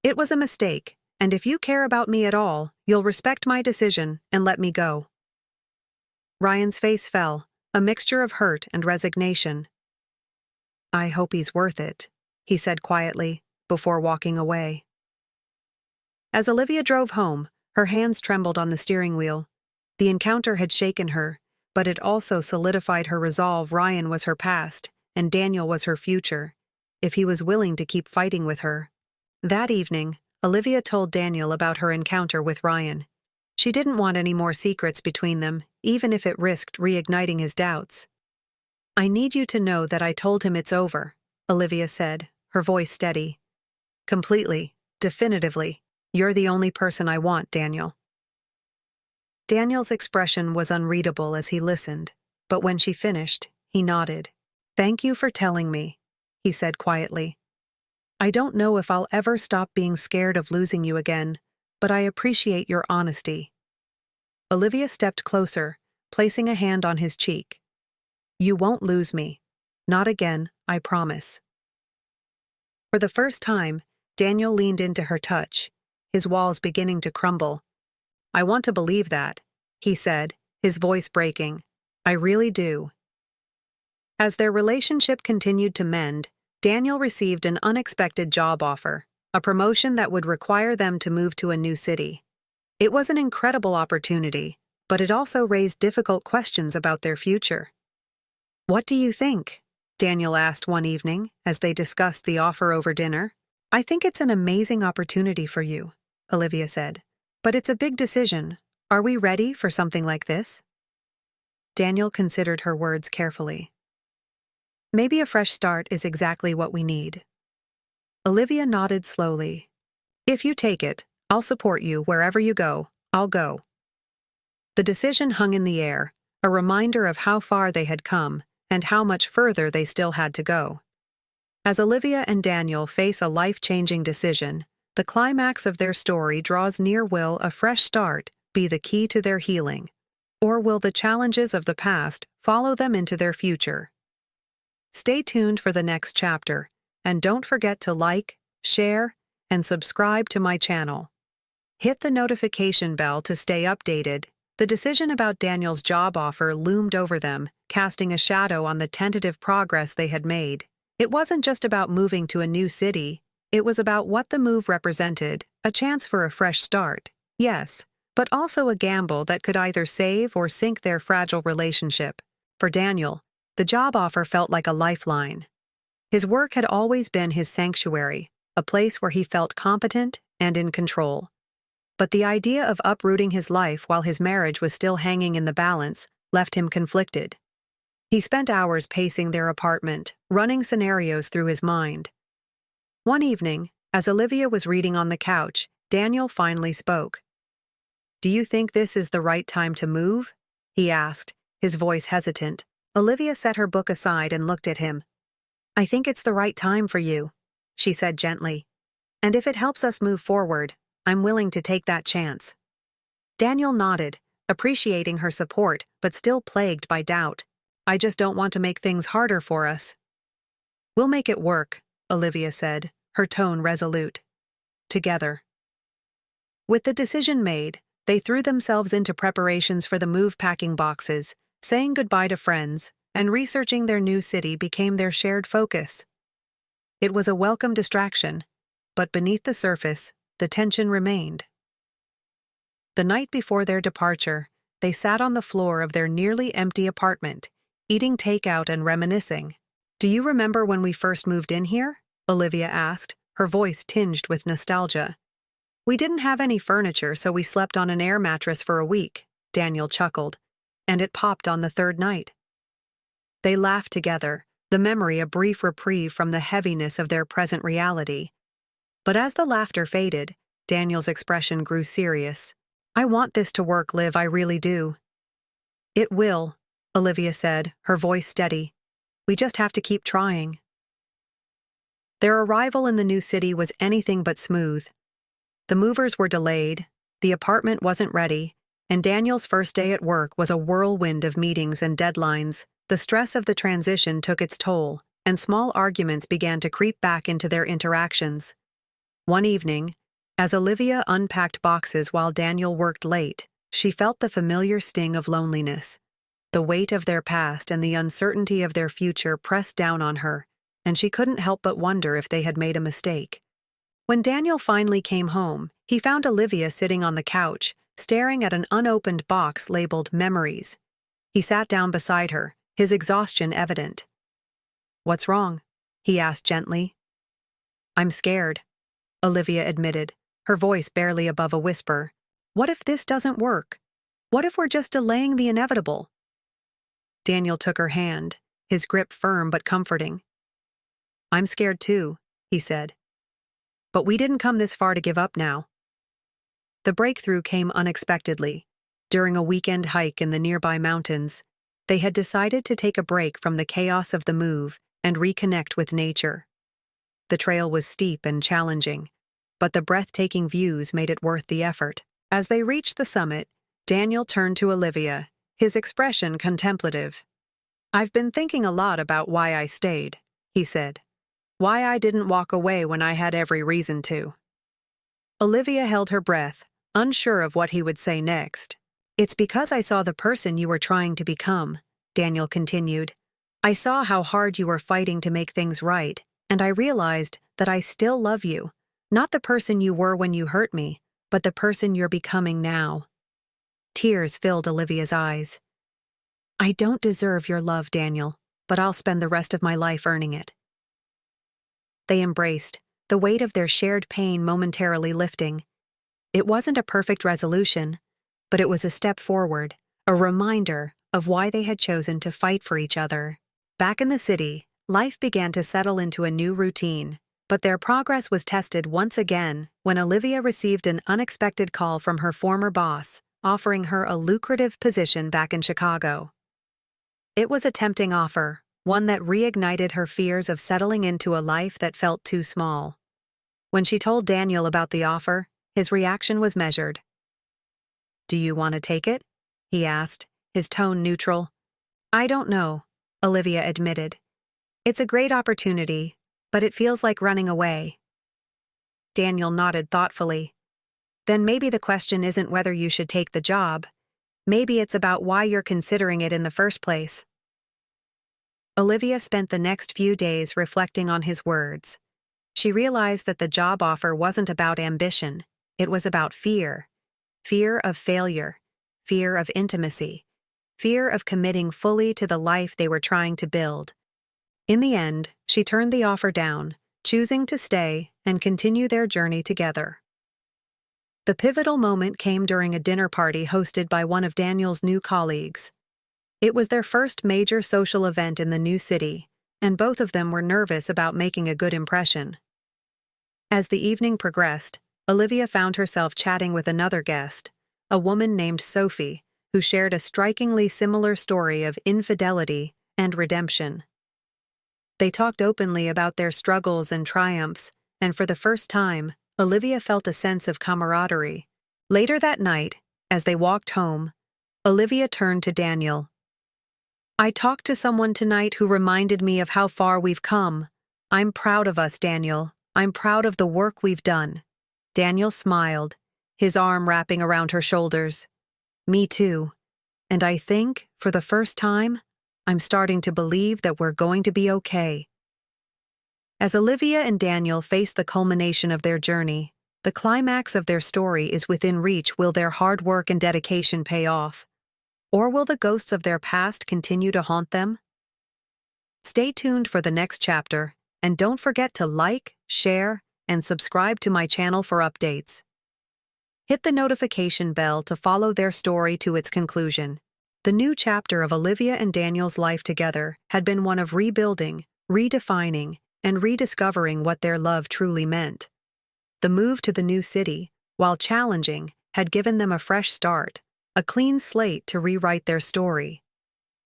S1: "It was a mistake, and if you care about me at all, you'll respect my decision and let me go." Ryan's face fell, a mixture of hurt and resignation. "I hope he's worth it," he said quietly, before walking away. As Olivia drove home, her hands trembled on the steering wheel. The encounter had shaken her, but it also solidified her resolve. Ryan was her past, and Daniel was her future, if he was willing to keep fighting with her. That evening, Olivia told Daniel about her encounter with Ryan. She didn't want any more secrets between them, even if it risked reigniting his doubts. "I need you to know that I told him it's over," Olivia said, her voice steady. "Completely, definitively. You're the only person I want, Daniel." Daniel's expression was unreadable as he listened, but when she finished, he nodded. "Thank you for telling me," he said quietly. I don't know if I'll ever stop being scared of losing you again, but I appreciate your honesty." Olivia stepped closer, placing a hand on his cheek. "You won't lose me. Not again, I promise." For the first time, Daniel leaned into her touch, his walls beginning to crumble. "I want to believe that," he said, his voice breaking. "I really do." As their relationship continued to mend, Daniel received an unexpected job offer, a promotion that would require them to move to a new city. It was an incredible opportunity, but it also raised difficult questions about their future. "What do you think?" Daniel asked one evening as they discussed the offer over dinner. "I think it's an amazing opportunity for you," Olivia said. "But it's a big decision. Are we ready for something like this?" Daniel considered her words carefully. "Maybe a fresh start is exactly what we need." Olivia nodded slowly. "If you take it, I'll support you wherever you go. I'll go." The decision hung in the air, a reminder of how far they had come and how much further they still had to go. As Olivia and Daniel face a life-changing decision, the climax of their story draws near. Will a fresh start be the key to their healing? Or will the challenges of the past follow them into their future? Stay tuned for the next chapter, and don't forget to like, share, and subscribe to my channel. Hit the notification bell to stay updated. The decision about Daniel's job offer loomed over them, casting a shadow on the tentative progress they had made. It wasn't just about moving to a new city, it was about what the move represented, a chance for a fresh start, yes, but also a gamble that could either save or sink their fragile relationship. For Daniel, the job offer felt like a lifeline. His work had always been his sanctuary, a place where he felt competent and in control. But the idea of uprooting his life while his marriage was still hanging in the balance left him conflicted. He spent hours pacing their apartment, running scenarios through his mind. One evening, as Olivia was reading on the couch, Daniel finally spoke. "Do you think this is the right time to move?" he asked, his voice hesitant. Olivia set her book aside and looked at him. "I think it's the right time for you," she said gently. "And if it helps us move forward, I'm willing to take that chance." Daniel nodded, appreciating her support but still plagued by doubt. "I just don't want to make things harder for us." "We'll make it work," Olivia said, her tone resolute. "Together." With the decision made, they threw themselves into preparations for the move. Packing boxes, saying goodbye to friends, and researching their new city became their shared focus. It was a welcome distraction, but beneath the surface, the tension remained. The night before their departure, they sat on the floor of their nearly empty apartment, eating takeout and reminiscing. "Do you remember when we first moved in here?" Olivia asked, her voice tinged with nostalgia. "We didn't have any furniture, so we slept on an air mattress for a week," Daniel chuckled, "and it popped on the third night." They laughed together, the memory a brief reprieve from the heaviness of their present reality. But as the laughter faded, Daniel's expression grew serious. "I want this to work, Liv, I really do." "It will," Olivia said, her voice steady. "We just have to keep trying." Their arrival in the new city was anything but smooth. The movers were delayed, the apartment wasn't ready, and Daniel's first day at work was a whirlwind of meetings and deadlines. The stress of the transition took its toll, and small arguments began to creep back into their interactions. One evening, as Olivia unpacked boxes while Daniel worked late, she felt the familiar sting of loneliness. The weight of their past and the uncertainty of their future pressed down on her, and she couldn't help but wonder if they had made a mistake. When Daniel finally came home, he found Olivia sitting on the couch, staring at an unopened box labeled Memories. He sat down beside her, his exhaustion evident. "What's wrong?" he asked gently. "I'm scared," Olivia admitted, her voice barely above a whisper. "What if this doesn't work? What if we're just delaying the inevitable?" Daniel took her hand, his grip firm but comforting. "I'm scared too," he said. "But we didn't come this far to give up now." The breakthrough came unexpectedly. During a weekend hike in the nearby mountains, they had decided to take a break from the chaos of the move and reconnect with nature. The trail was steep and challenging, but the breathtaking views made it worth the effort. As they reached the summit, Daniel turned to Olivia, his expression contemplative. "I've been thinking a lot about why I stayed," he said. "Why I didn't walk away when I had every reason to." Olivia held her breath, unsure of what he would say next. "It's because I saw the person you were trying to become," Daniel continued. "I saw how hard you were fighting to make things right, and I realized that I still love you, not the person you were when you hurt me, but the person you're becoming now." Tears filled Olivia's eyes. "I don't deserve your love, Daniel, but I'll spend the rest of my life earning it." They embraced, the weight of their shared pain momentarily lifting. It wasn't a perfect resolution, but it was a step forward, a reminder of why they had chosen to fight for each other. Back in the city, life began to settle into a new routine, but their progress was tested once again when Olivia received an unexpected call from her former boss, offering her a lucrative position back in Chicago. It was a tempting offer, one that reignited her fears of settling into a life that felt too small. When she told Daniel about the offer, his reaction was measured. "Do you want to take it?" he asked, his tone neutral. "I don't know," Olivia admitted. "It's a great opportunity, but it feels like running away." Daniel nodded thoughtfully. "Then maybe the question isn't whether you should take the job. Maybe it's about why you're considering it in the first place." Olivia spent the next few days reflecting on his words. She realized that the job offer wasn't about ambition, it was about fear. Fear of failure, fear of intimacy, fear of committing fully to the life they were trying to build. In the end, she turned the offer down, choosing to stay and continue their journey together. The pivotal moment came during a dinner party hosted by one of Daniel's new colleagues. It was their first major social event in the new city, and both of them were nervous about making a good impression. As the evening progressed, Olivia found herself chatting with another guest, a woman named Sophie, who shared a strikingly similar story of infidelity and redemption. They talked openly about their struggles and triumphs, and for the first time, Olivia felt a sense of camaraderie. Later that night, as they walked home, Olivia turned to Daniel. "I talked to someone tonight who reminded me of how far we've come. I'm proud of us, Daniel. I'm proud of the work we've done." Daniel smiled, his arm wrapping around her shoulders. "Me too. And I think, for the first time, I'm starting to believe that we're going to be okay." As Olivia and Daniel face the culmination of their journey, the climax of their story is within reach. Will their hard work and dedication pay off? Or will the ghosts of their past continue to haunt them? Stay tuned for the next chapter, and don't forget to like, share, and subscribe to my channel for updates. Hit the notification bell to follow their story to its conclusion. The new chapter of Olivia and Daniel's life together had been one of rebuilding, redefining, and rediscovering what their love truly meant. The move to the new city, while challenging, had given them a fresh start, a clean slate to rewrite their story.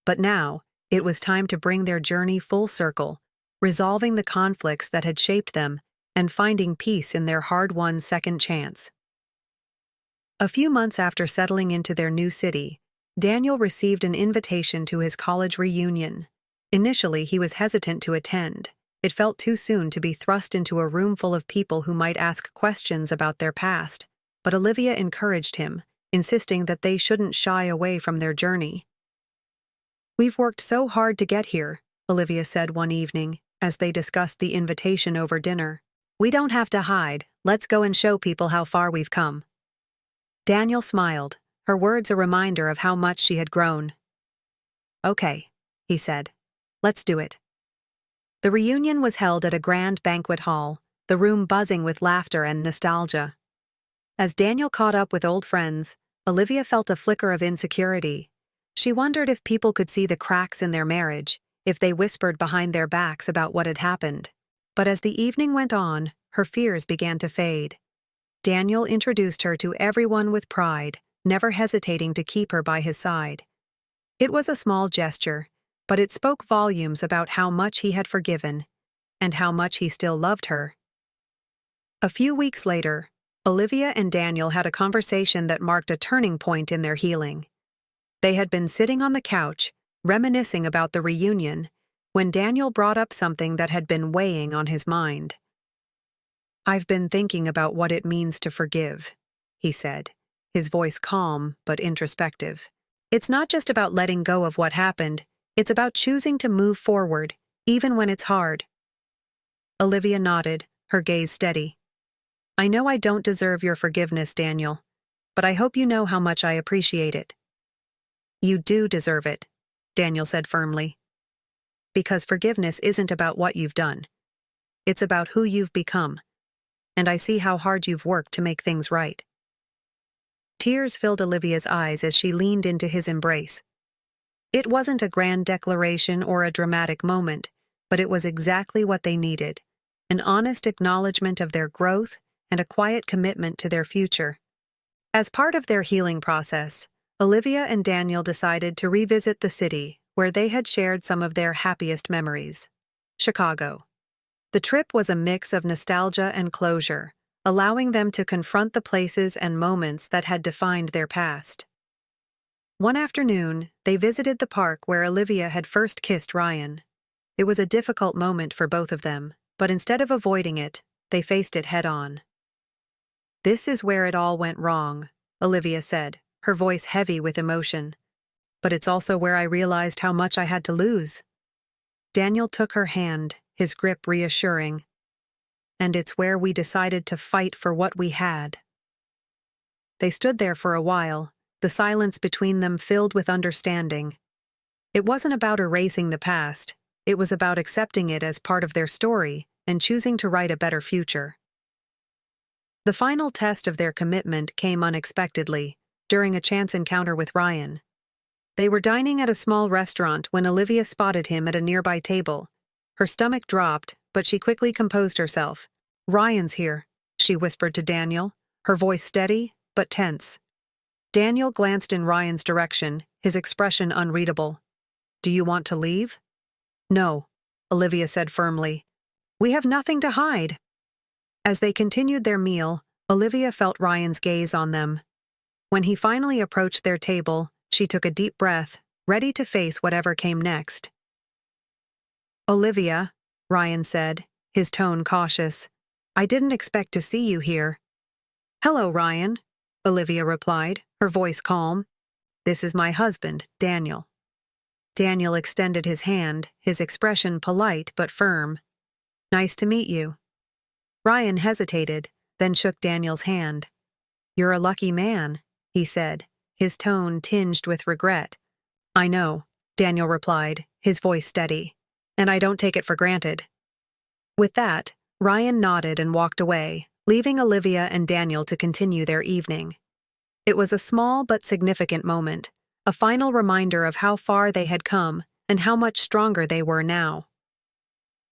S1: But now, it was time to bring their journey full circle, resolving the conflicts that had shaped them and finding peace in their hard-won second chance. A few months after settling into their new city, Daniel received an invitation to his college reunion. Initially, he was hesitant to attend. It felt too soon to be thrust into a room full of people who might ask questions about their past, but Olivia encouraged him, insisting that they shouldn't shy away from their journey. "We've worked so hard to get here," Olivia said one evening, as they discussed the invitation over dinner. "We don't have to hide. Let's go and show people how far we've come." Daniel smiled, her words a reminder of how much she had grown. "Okay," he said. "Let's do it." The reunion was held at a grand banquet hall, the room buzzing with laughter and nostalgia. As Daniel caught up with old friends, Olivia felt a flicker of insecurity. She wondered if people could see the cracks in their marriage, if they whispered behind their backs about what had happened. But as the evening went on, her fears began to fade. Daniel introduced her to everyone with pride, never hesitating to keep her by his side. It was a small gesture, but it spoke volumes about how much he had forgiven. and how much he still loved her. A few weeks later, Olivia and Daniel had a conversation that marked a turning point in their healing. They had been sitting on the couch, reminiscing about the reunion, when Daniel brought up something that had been weighing on his mind. "I've been thinking about what it means to forgive," he said, his voice calm but introspective. "It's not just about letting go of what happened, it's about choosing to move forward, even when it's hard." Olivia nodded, her gaze steady. "I know I don't deserve your forgiveness, Daniel, but I hope you know how much I appreciate it." "You do deserve it," Daniel said firmly. "Because forgiveness isn't about what you've done. It's about who you've become. And I see how hard you've worked to make things right." Tears filled Olivia's eyes as she leaned into his embrace. It wasn't a grand declaration or a dramatic moment, but it was exactly what they needed: an honest acknowledgement of their growth and a quiet commitment to their future. As part of their healing process, Olivia and Daniel decided to revisit the city where they had shared some of their happiest memories: Chicago. The trip was a mix of nostalgia and closure, allowing them to confront the places and moments that had defined their past. One afternoon, they visited the park where Olivia had first kissed Ryan. It was a difficult moment for both of them, but instead of avoiding it, they faced it head-on. "This is where it all went wrong," Olivia said, her voice heavy with emotion. "But it's also where I realized how much I had to lose." Daniel took her hand, his grip reassuring. "And it's where we decided to fight for what we had." They stood there for a while, the silence between them filled with understanding. It wasn't about erasing the past, it was about accepting it as part of their story and choosing to write a better future. The final test of their commitment came unexpectedly, during a chance encounter with Ryan. They were dining at a small restaurant when Olivia spotted him at a nearby table. Her stomach dropped, but she quickly composed herself. "Ryan's here," she whispered to Daniel, her voice steady but tense. Daniel glanced in Ryan's direction, his expression unreadable. "Do you want to leave?" "No," Olivia said firmly. "We have nothing to hide." As they continued their meal, Olivia felt Ryan's gaze on them. When he finally approached their table, she took a deep breath, ready to face whatever came next. "Olivia," Ryan said, his tone cautious, "I didn't expect to see you here." "Hello, Ryan," Olivia replied, her voice calm. "This is my husband, Daniel." Daniel extended his hand, his expression polite but firm. "Nice to meet you." Ryan hesitated, then shook Daniel's hand. "You're a lucky man," he said, his tone tinged with regret. "I know," Daniel replied, his voice steady, "and I don't take it for granted." With that, Ryan nodded and walked away, leaving Olivia and Daniel to continue their evening. It was a small but significant moment, a final reminder of how far they had come and how much stronger they were now.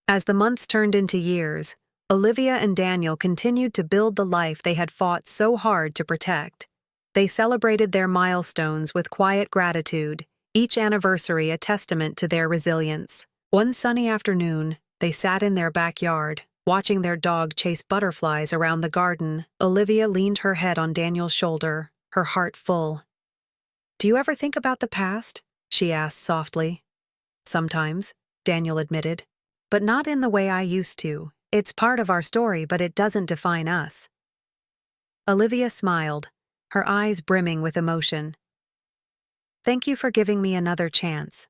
S1: As the months turned into years, Olivia and Daniel continued to build the life they had fought so hard to protect. They celebrated their milestones with quiet gratitude, each anniversary a testament to their resilience. One sunny afternoon, they sat in their backyard, watching their dog chase butterflies around the garden. Olivia leaned her head on Daniel's shoulder, her heart full. "Do you ever think about the past?" she asked softly. "Sometimes," Daniel admitted, "but not in the way I used to. It's part of our story, but it doesn't define us." Olivia smiled, her eyes brimming with emotion. "Thank you for giving me another chance."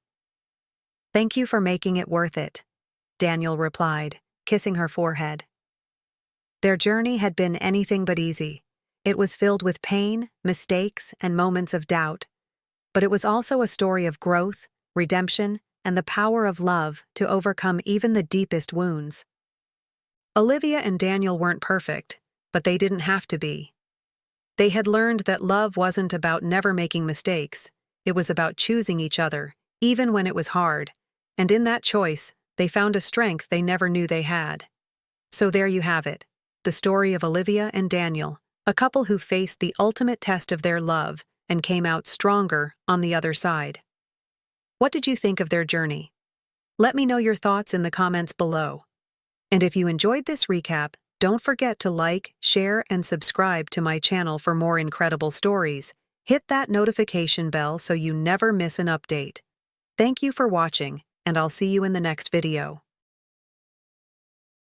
S1: "Thank you for making it worth it," Daniel replied, kissing her forehead. Their journey had been anything but easy. It was filled with pain, mistakes, and moments of doubt. But it was also a story of growth, redemption, and the power of love to overcome even the deepest wounds. Olivia and Daniel weren't perfect, but they didn't have to be. They had learned that love wasn't about never making mistakes, it was about choosing each other, even when it was hard, and in that choice, they found a strength they never knew they had. So there you have it, the story of Olivia and Daniel, a couple who faced the ultimate test of their love and came out stronger on the other side. What did you think of their journey? Let me know your thoughts in the comments below. And if you enjoyed this recap, don't forget to like, share, and subscribe to my channel for more incredible stories. Hit that notification bell so you never miss an update. Thank you for watching, and I'll see you in the next video.